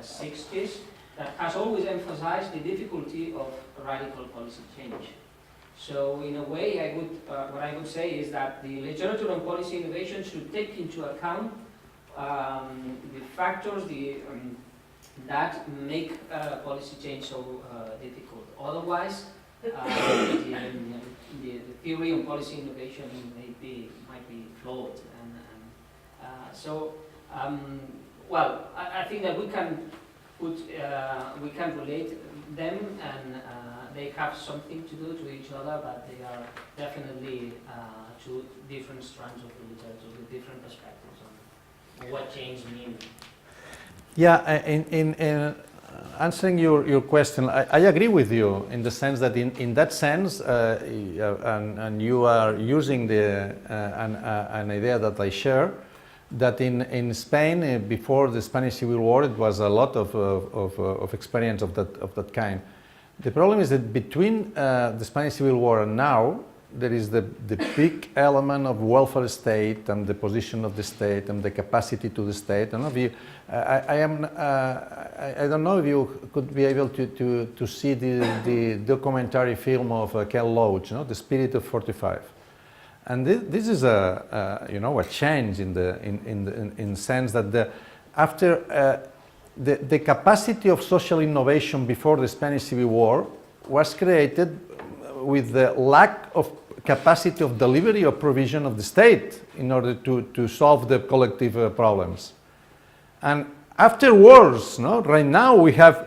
60s that has always emphasized the difficulty of radical policy change. So in a way, what I would say is that the literature on policy innovation should take into account the factors that make policy change so difficult. Otherwise, the theory on policy innovation might be flawed. Well, I think that we can relate them and they have something to do to each other, but they are definitely two different strands of the literature with different perspectives on what change means. Yeah, in answering your question, I agree with you in the sense that in that sense, and you are using an idea that I share, that in Spain, before the Spanish Civil War, it was a lot of experience of that kind. The problem is that between the Spanish Civil War and now, there is the big element of welfare state and the position of the state and the capacity to the state. I don't know if you, I don't know if you could be able to see the documentary film of Kel Loach, The Spirit of 45. And this is a change in sense that after the capacity of social innovation before the Spanish Civil War was created with the lack of capacity of delivery or provision of the state in order to solve the collective problems. And afterwards, right now we are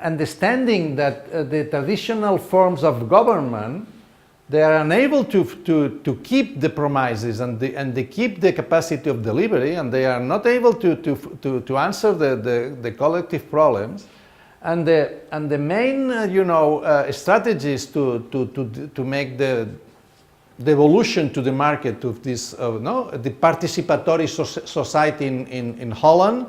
understanding that the traditional forms of government, they are unable to keep the promises and they keep the capacity of delivery, and they are not able to answer the collective problems. And the main strategies to make the evolution to the market of this the participatory society in Holland,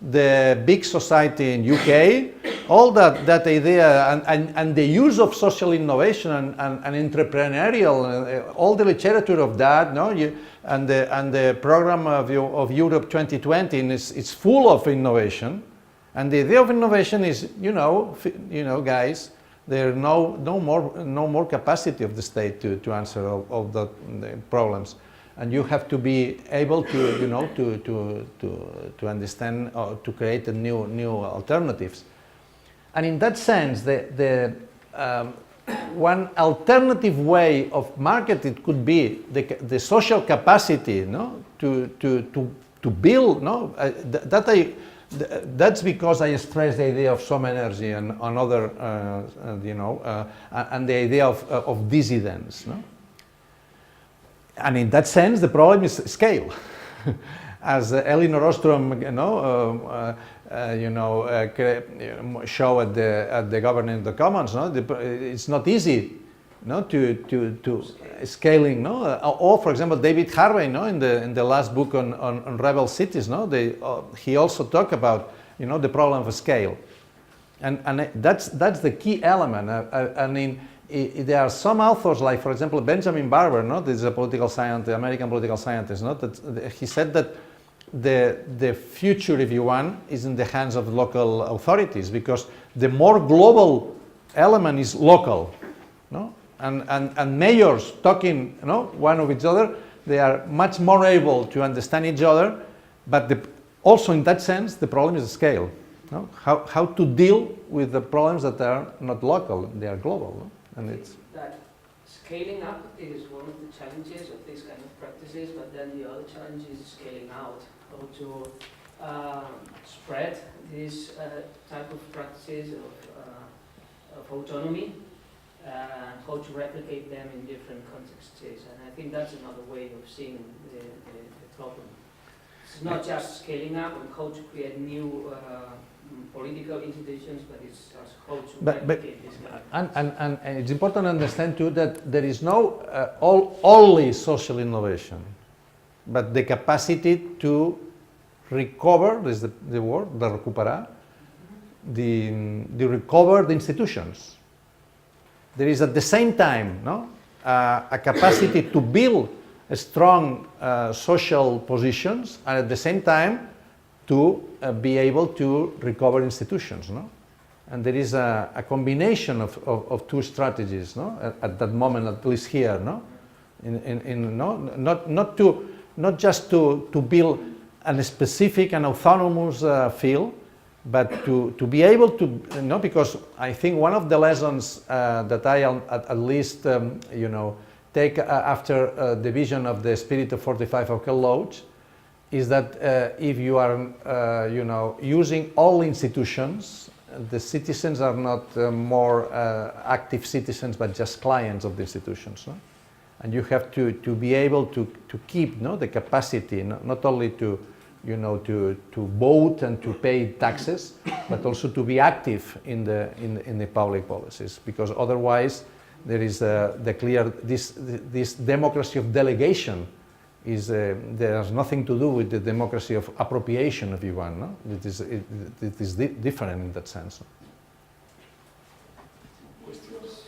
the big society in UK, all that idea and the use of social innovation and entrepreneurial, all the literature of that, and the program of Europe 2020 is full of innovation. And the idea of innovation is, guys, there no more capacity of the state to answer all the problems. And you have to be able to understand or to create new alternatives. And in that sense, the one alternative way of marketing could be the social capacity, to build. That's because I stress the idea of some energy and other, and the idea of dissidence. And in that sense, the problem is scale. As Elinor Ostrom, show at the Governing of the Commons, it's not easy, to scaling, or for example, David Harvey, in the last book on rebel cities, he also talked about, the problem of scale, and that's the key element. I mean, there are some authors, like for example Benjamin Barber, this is a political scientist, American political scientist, that he said that the future, if you want, is in the hands of local authorities, because the more global element is local, and mayors talking, one of each other, they are much more able to understand each other, but also in that sense the problem is the scale. How to deal with the problems that are not local, they are global. And it's that scaling up is one of the challenges of these kind of practices, but then the other challenge is scaling out, how to spread these type of practices of autonomy, how to replicate them in different contexts. And I think that's another way of seeing the problem. It's not just scaling up and how to create new political institutions, but it's how to replicate this kind of and it's important to understand too that there is no only social innovation, but the capacity to recover, is the word, de recuperar, the recover the institutions. There is at the same time a capacity to build a strong social positions, and at the same time to be able to recover institutions, and there is a combination of two strategies, at that moment, at least here, not just to build a specific and autonomous field, but to be able to, because I think one of the lessons that I at least take after the vision of the Spirit of 45 of Kel Loach is that if you are, you know, using all institutions, the citizens are not more active citizens, but just clients of the institutions. No? And you have to be able to keep, no, the capacity, not only to, you know, to vote and to pay taxes, but also to be active in the public policies, because otherwise there is the clear this democracy of delegation is there has nothing to do with the democracy of appropriation, if you want. No, it is different in that sense. Questions?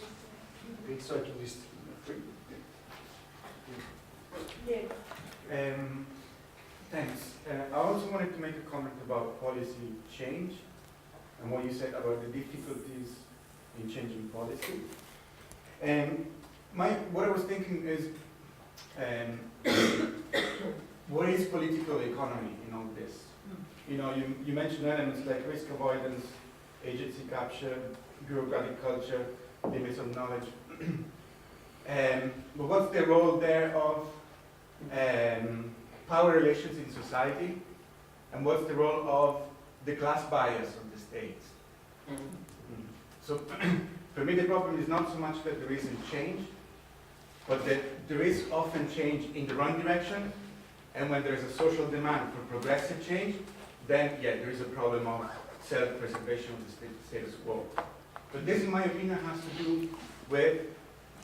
Okay, so I can list three. Thanks. I also wanted to make a comment about policy change and what you said about the difficulties in changing policy. What I was thinking is, what is political economy in all this? You know, you mentioned elements like risk avoidance, agency capture, bureaucratic culture, limits of knowledge. But what's the role there of power relations in society, and what's the role of the class bias of the states? So for me the problem is not so much that there isn't change, but that there is often change in the wrong direction, and when there is a social demand for progressive change, then yeah, there is a problem of self-preservation of the status quo. But this, in my opinion, has to do with,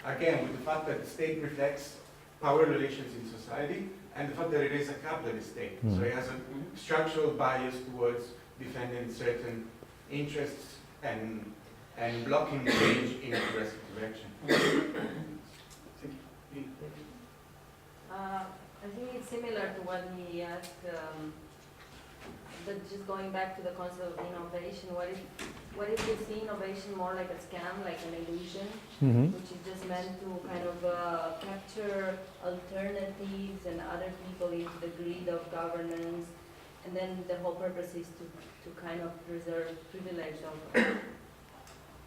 again, with the fact that the state reflects power relations in society, and the fact that it is a capitalist state. So it has a structural bias towards defending certain interests and blocking change in a progressive direction. I think it's similar to what he asked, but just going back to the concept of innovation, what if you see innovation more like a scam, like an illusion, which is just meant to kind of capture alternatives and other people into the greed of governance, and then the whole purpose is to kind of preserve privilege of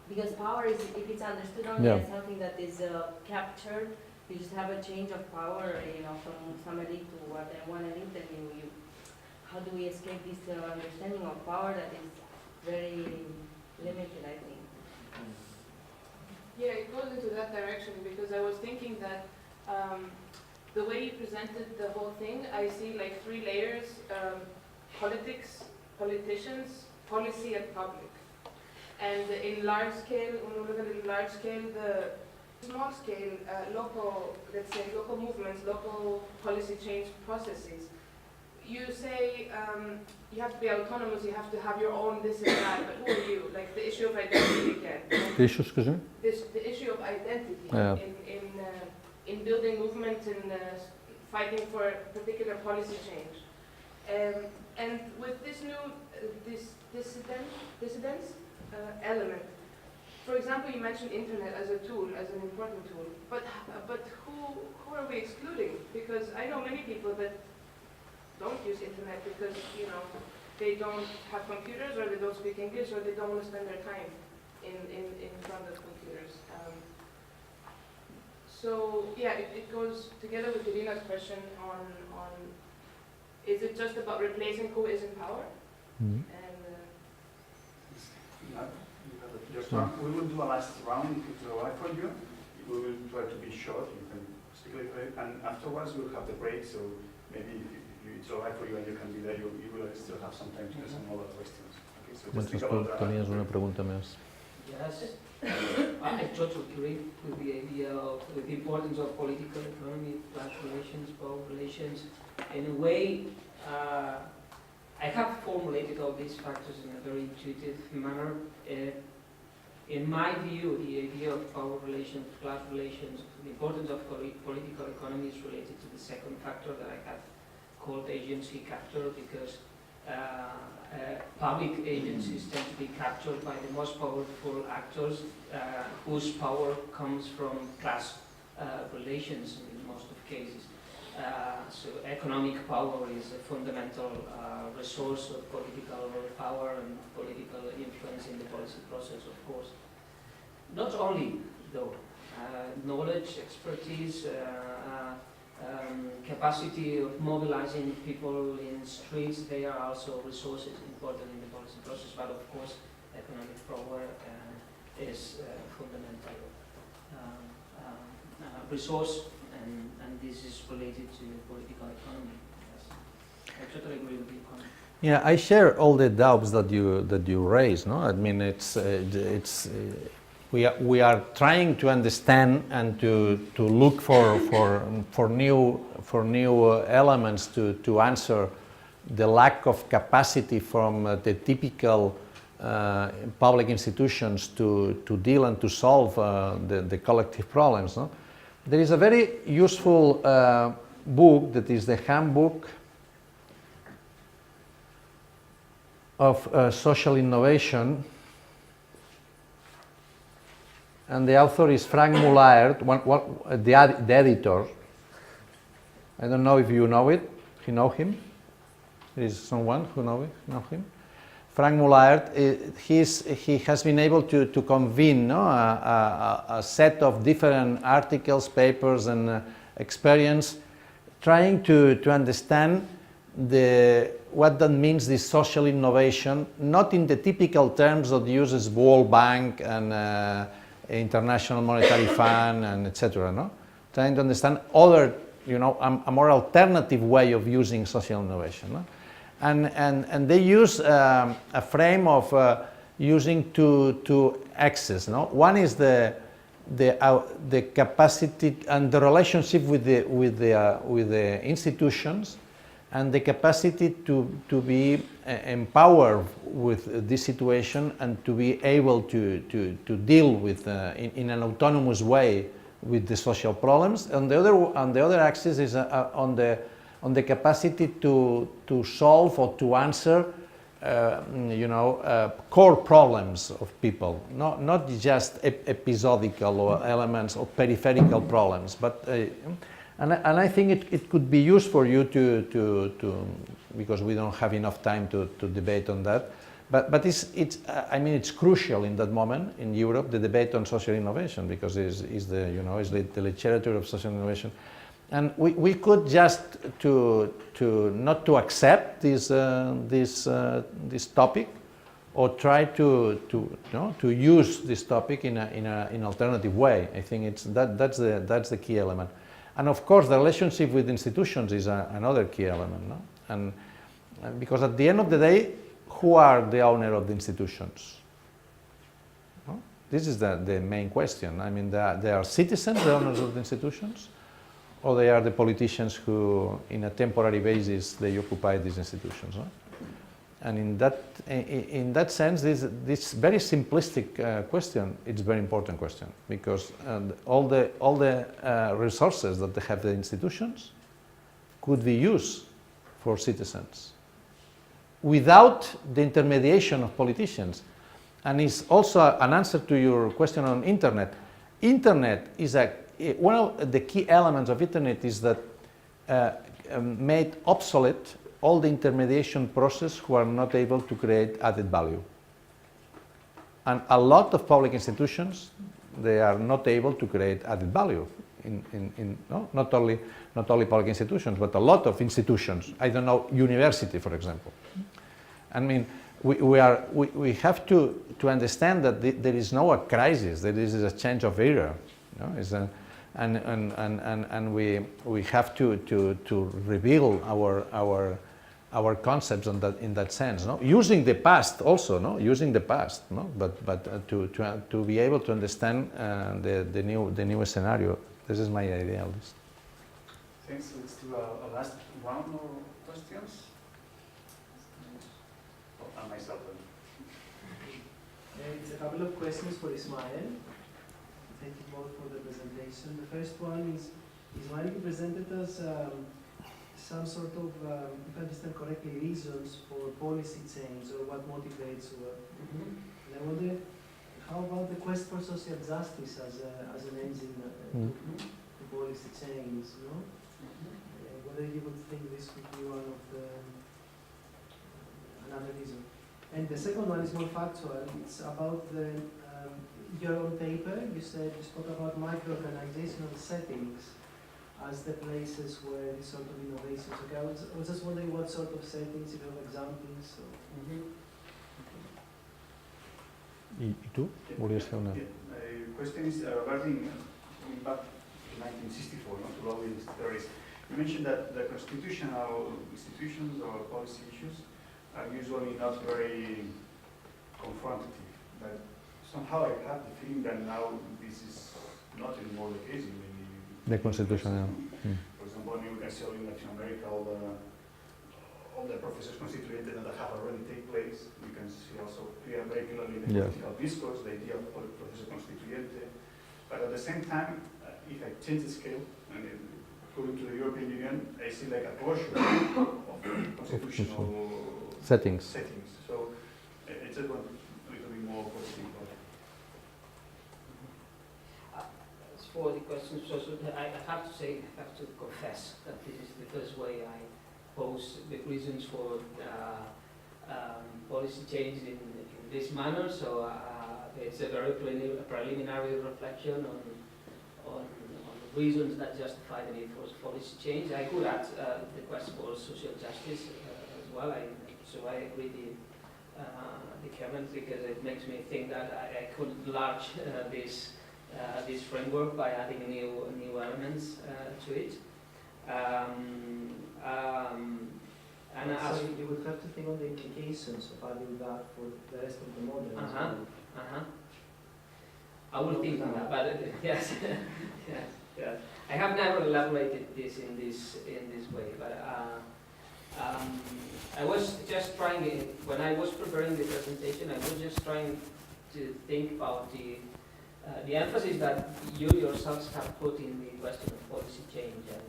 because power is, if it's understood only as something that is captured, you just have a change of power, you know, from some elite to one elite, and you how do we escape this understanding of power that is very limited, I think. Yeah, it goes into that direction, because I was thinking that the way you presented the whole thing, I see like three layers: politics, politicians, policy, and public. And in large scale, when we look at it in large scale, the small scale, local, let's say local movements, local policy change processes, you say you have to be autonomous, you have to have your own this and that, but who are you? Like the issue of identity again. The issue, excuse me? The issue of identity in building movements and fighting for a particular policy change. And with this new dissidence element, for example, you mentioned internet as a tool, as an important tool, but who are we excluding? Because I know many people that don't use internet because, you know, they don't have computers, or they don't speak English, or they don't want to spend their time in front of computers. So yeah, it goes together with Irina's question on is it just about replacing who is in power? And we will do a last round if it's all right for you. We will try to be short. You can speak a little bit, and afterwards we'll have the break. So maybe if it's all right for you and you can be there, you will still have some time to do some other questions. Okay, so just think about that. Tenías una pregunta más. Yes, I totally agree with the idea of the importance of political economy, class relations, power relations. In a way, I have formulated all these factors in a very intuitive manner. In my view, the idea of power relations, class relations, the importance of political economy is related to the second factor that I have called agency capture, because public agencies tend to be captured by the most powerful actors whose power comes from class relations in most of cases. So economic power is a fundamental resource of political power and political influence in the policy process, of course. Not only, though, knowledge, expertise, capacity of mobilizing people in streets, they are also resources important in the policy process, but of course economic power is fundamental resource, and this is related to political economy. Yes. I totally agree with the economy. Yeah, I share all the doubts that you raise. No, I mean we are trying to understand and to look for new elements to answer the lack of capacity from the typical public institutions to deal and to solve the collective problems. No? There is a very useful book that is the handbook of social innovation, and the author is Frank Mullaert, the editor. I don't know if you know it. You know him? There is someone who know him. Frank Mullaert, he has been able to convene a set of different articles, papers, and experience, trying to understand what that means, this social innovation, not in the typical terms that uses World Bank and International Monetary Fund and etc. No, trying to understand other, a more alternative way of using social innovation. No? And they use a frame of using two axes. No, one is the capacity and the relationship with the institutions, and the capacity to be empowered with this situation and to be able to deal with in an autonomous way with the social problems. And the other axis is on the capacity to solve or to answer core problems of people, not just episodical or elements or peripheral problems, but and I think it could be used for you to because we don't have enough time to debate on that, but it's crucial in that moment in Europe, the debate on social innovation, because is the literature of social innovation. And we could just not to accept this topic, or try to use this topic in an alternative way. I think that's the key element. And of course, the relationship with institutions is another key element. No? And because at the end of the day, who are the owner of the institutions? No? This is the main question. I mean, they are citizens, the owners of the institutions, or they are the politicians who, in a temporary basis, they occupy these institutions. No? And in that sense, this very simplistic question, it's a very important question, because all the resources that they have, the institutions, could be used for citizens without the intermediation of politicians. And it's also an answer to your question on internet. Internet is one of the key elements of internet is that made obsolete all the intermediation process who are not able to create added value. And a lot of public institutions, they are not able to create added value. Not only public institutions, but a lot of institutions. I don't know, university, for example. I mean, we have to understand that there is no crisis, that this is a change of era. And we have to reveal our concepts in that sense, no? Using the past also, no? Using the past, no? But to be able to understand the new scenario. This is my idea of this. Thanks. Let's do a last round of questions. And myself. It's a couple of questions for Ismael. Thank you both for the presentation. The first one is, Ismael, you presented us some sort of, if I understand correctly, reasons for policy change, or what motivates what. And I wonder, how about the quest for social justice as an engine to policy change, no? Whether you would think this could be one of the, another reason. And the second one is more factual. It's about your own paper. You spoke about micro-organizational settings as the places where this sort of innovations occur. I was just wondering what sort of settings, if you have examples. So. ¿Y tú? Volvías a hacer una... The question is regarding going back to 1964, not to lobby theories. You mentioned that the constitutional institutions or policy issues are usually not very confrontative, but somehow I have the feeling that now this is not anymore the case in many The constitutional. For example, you can see in Latin America all the professors constituyentes that have already taken place. You can see also here very clearly the political discourse, the idea of professor constituyente. But at the same time, if I change the scale and going to the European Union, I see like a closure of constitutional settings. So it's a little bit more positive. As for the questions, I have to say, I have to confess that this is the first way I pose the reasons for policy change in this manner. So it's a very preliminary reflection on the reasons that justify the need for policy change. I could add the quest for social justice as well. So I agree the comment, because it makes me think that I could enlarge this framework by adding new elements to it. And so you would have to think on the implications of adding that for the rest of the model. I will think on that, but yes, yes. I have never elaborated this in this way, but I was just trying, when I was preparing the presentation, I was just trying to think about the emphasis that you yourselves have put in the question of policy change, and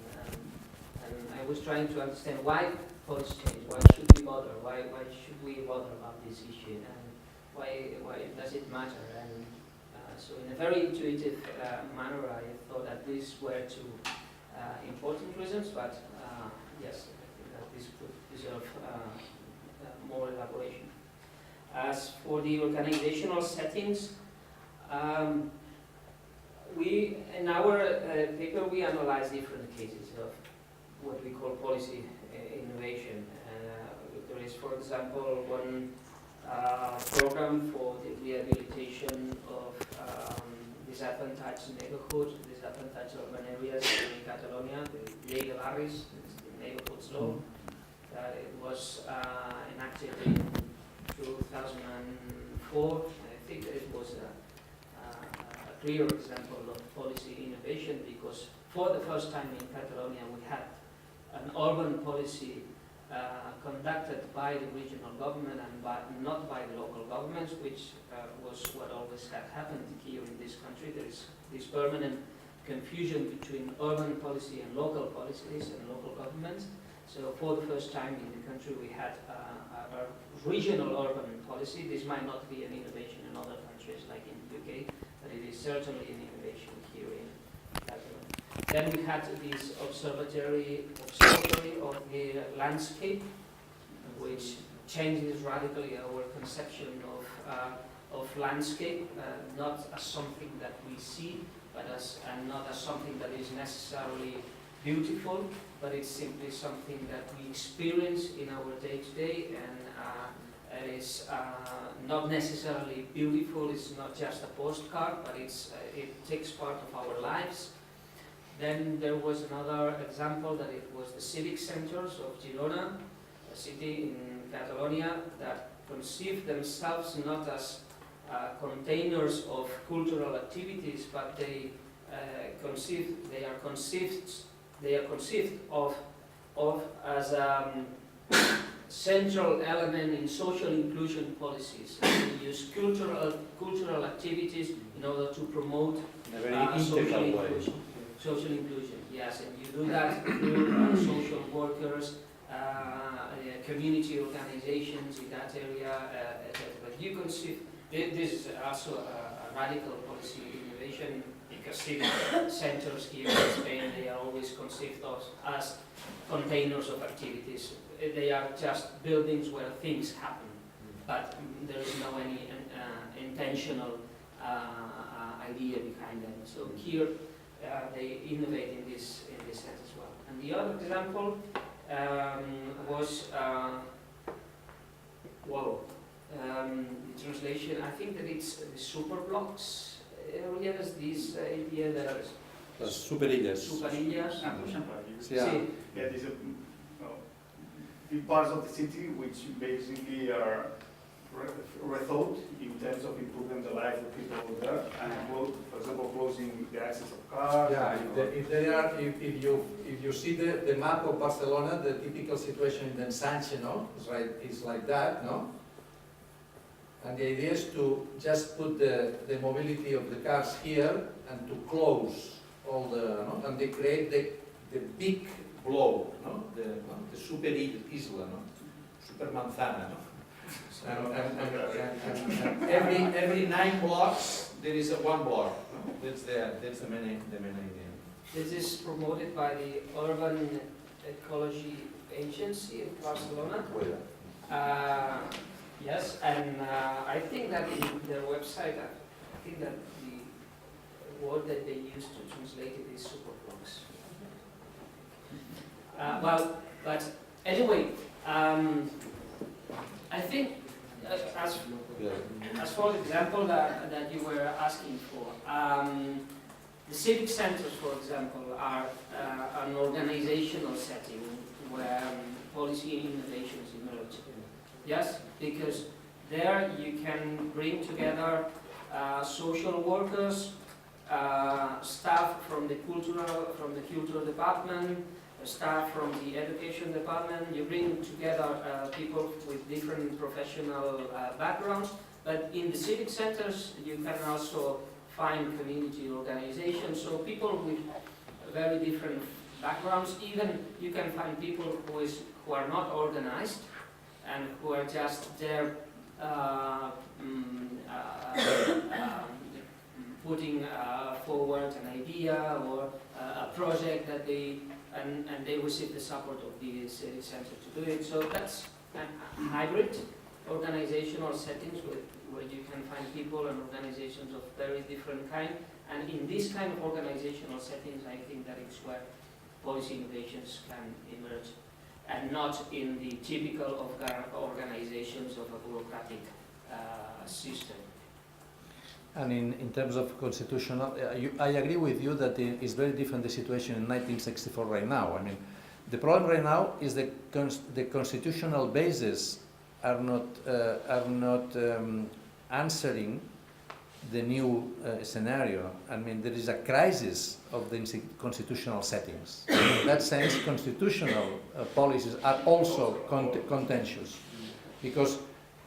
I was trying to understand why policy change, why should we bother, why should we bother about this issue, and why does it matter? And so in a very intuitive manner, I thought that these were two important reasons, but yes, I think that this would deserve more elaboration. As for the organizational settings, in our paper we analyze different cases of what we call policy innovation. There is, for example, one program for the rehabilitation of disadvantaged neighborhoods, disadvantaged urban areas in Catalonia, the Llei de Barris, the neighborhoods law. It was enacted in 2004. I think it was a clear example of policy innovation, because for the first time in Catalonia we had an urban policy conducted by the regional government and not by the local governments, which was what always had happened here in this country. There is this permanent confusion between urban policy and local policies and local governments. So for the first time in the country we had a regional urban policy. This might not be an innovation in other countries like in the UK, but it is certainly an innovation here in Catalonia. Then we had this observatory of the landscape, which changes radically our conception of landscape, not as something that we see, but and not as something that is necessarily beautiful, but it's simply something that we experience in our day-to-day, and it is not necessarily beautiful. It's not just a postcard, but it takes part of our lives. Then there was another example that it was the civic centers of Girona, a city in Catalonia that conceived themselves not as containers of cultural activities, but they are conceived of as a central element in social inclusion policies. We use cultural activities in order to promote social inclusion, yes, and you do that through social workers, community organizations in that area, etc. But you conceive, this is also a radical policy innovation, because civic centers here in Spain, they are always conceived of as containers of activities. They are just buildings where things happen, but there is no any intentional idea behind them. So here, they innovate in this sense as well. And the other example was the translation. I think that it's the super blocks areas. This idea that Las superillas. superillas. For example, Yeah. Sí. yeah, these are big parts of the city which basically are rethought in terms of improving the life of people there, and for example, closing the access of cars. Yeah, if you see the map of Barcelona, the typical situation in the Ensanche, no, is like that, no. And the idea is to just put the mobility of the cars here and to close all the, no, and they create the big blow, no, the super isla, no, super manzana, no. And every 9 blocks there is one block. No? That's the main idea. This is promoted by the Urban Ecology Agency in Barcelona. Yes, and I think that in their website, I think that the word that they use to translate it is superblocks. Well, but anyway, I think as for the example that you were asking for, the civic centers, for example, are an organizational setting where policy innovations emerge. Yes, because there you can bring together social workers, staff from the cultural department, staff from the education department. You bring together people with different professional backgrounds, but in the civic centers you can also find community organizations, so people with very different backgrounds. Even you can find people who are not organized and who are just there putting forward an idea or a project that and they receive the support of the city center to do it. So that's a hybrid organizational settings where you can find people and organizations of very different kind. And in this kind of organizational settings, I think that it's where policy innovations can emerge, and not in the typical organizations of a bureaucratic system. And in terms of constitutional, I agree with you that it's very different the situation in 1964 right now. I mean, the problem right now is the constitutional bases are not answering the new scenario. I mean, there is a crisis of the constitutional settings. In that sense, constitutional policies are also contentious, because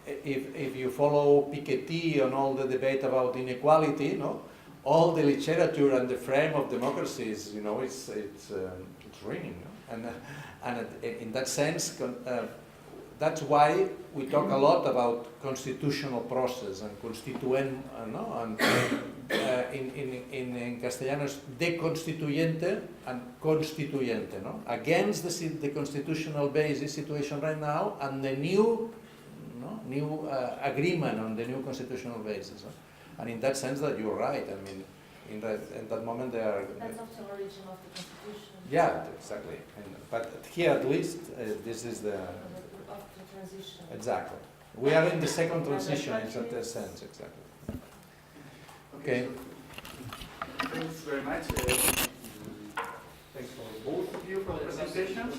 if you follow Piketty and all the debate about inequality, no, all the literature and the frame of democracies, you know, it's ringing, no? And in that sense, that's why we talk a lot about constitutional process and constituent, no, and in castellano is deconstituyente and constituyente, no, against the constitutional basis situation right now and the new agreement on the new constitutional basis. And in that sense that you're right, I mean, in that moment they are... That's of the origin of the Constitution. Yeah, exactly. But here at least, this is the... Of the transition. Exactly. We are in the second transition in that sense, exactly. Okay. So, thanks very much. Thanks for both of you for the presentation.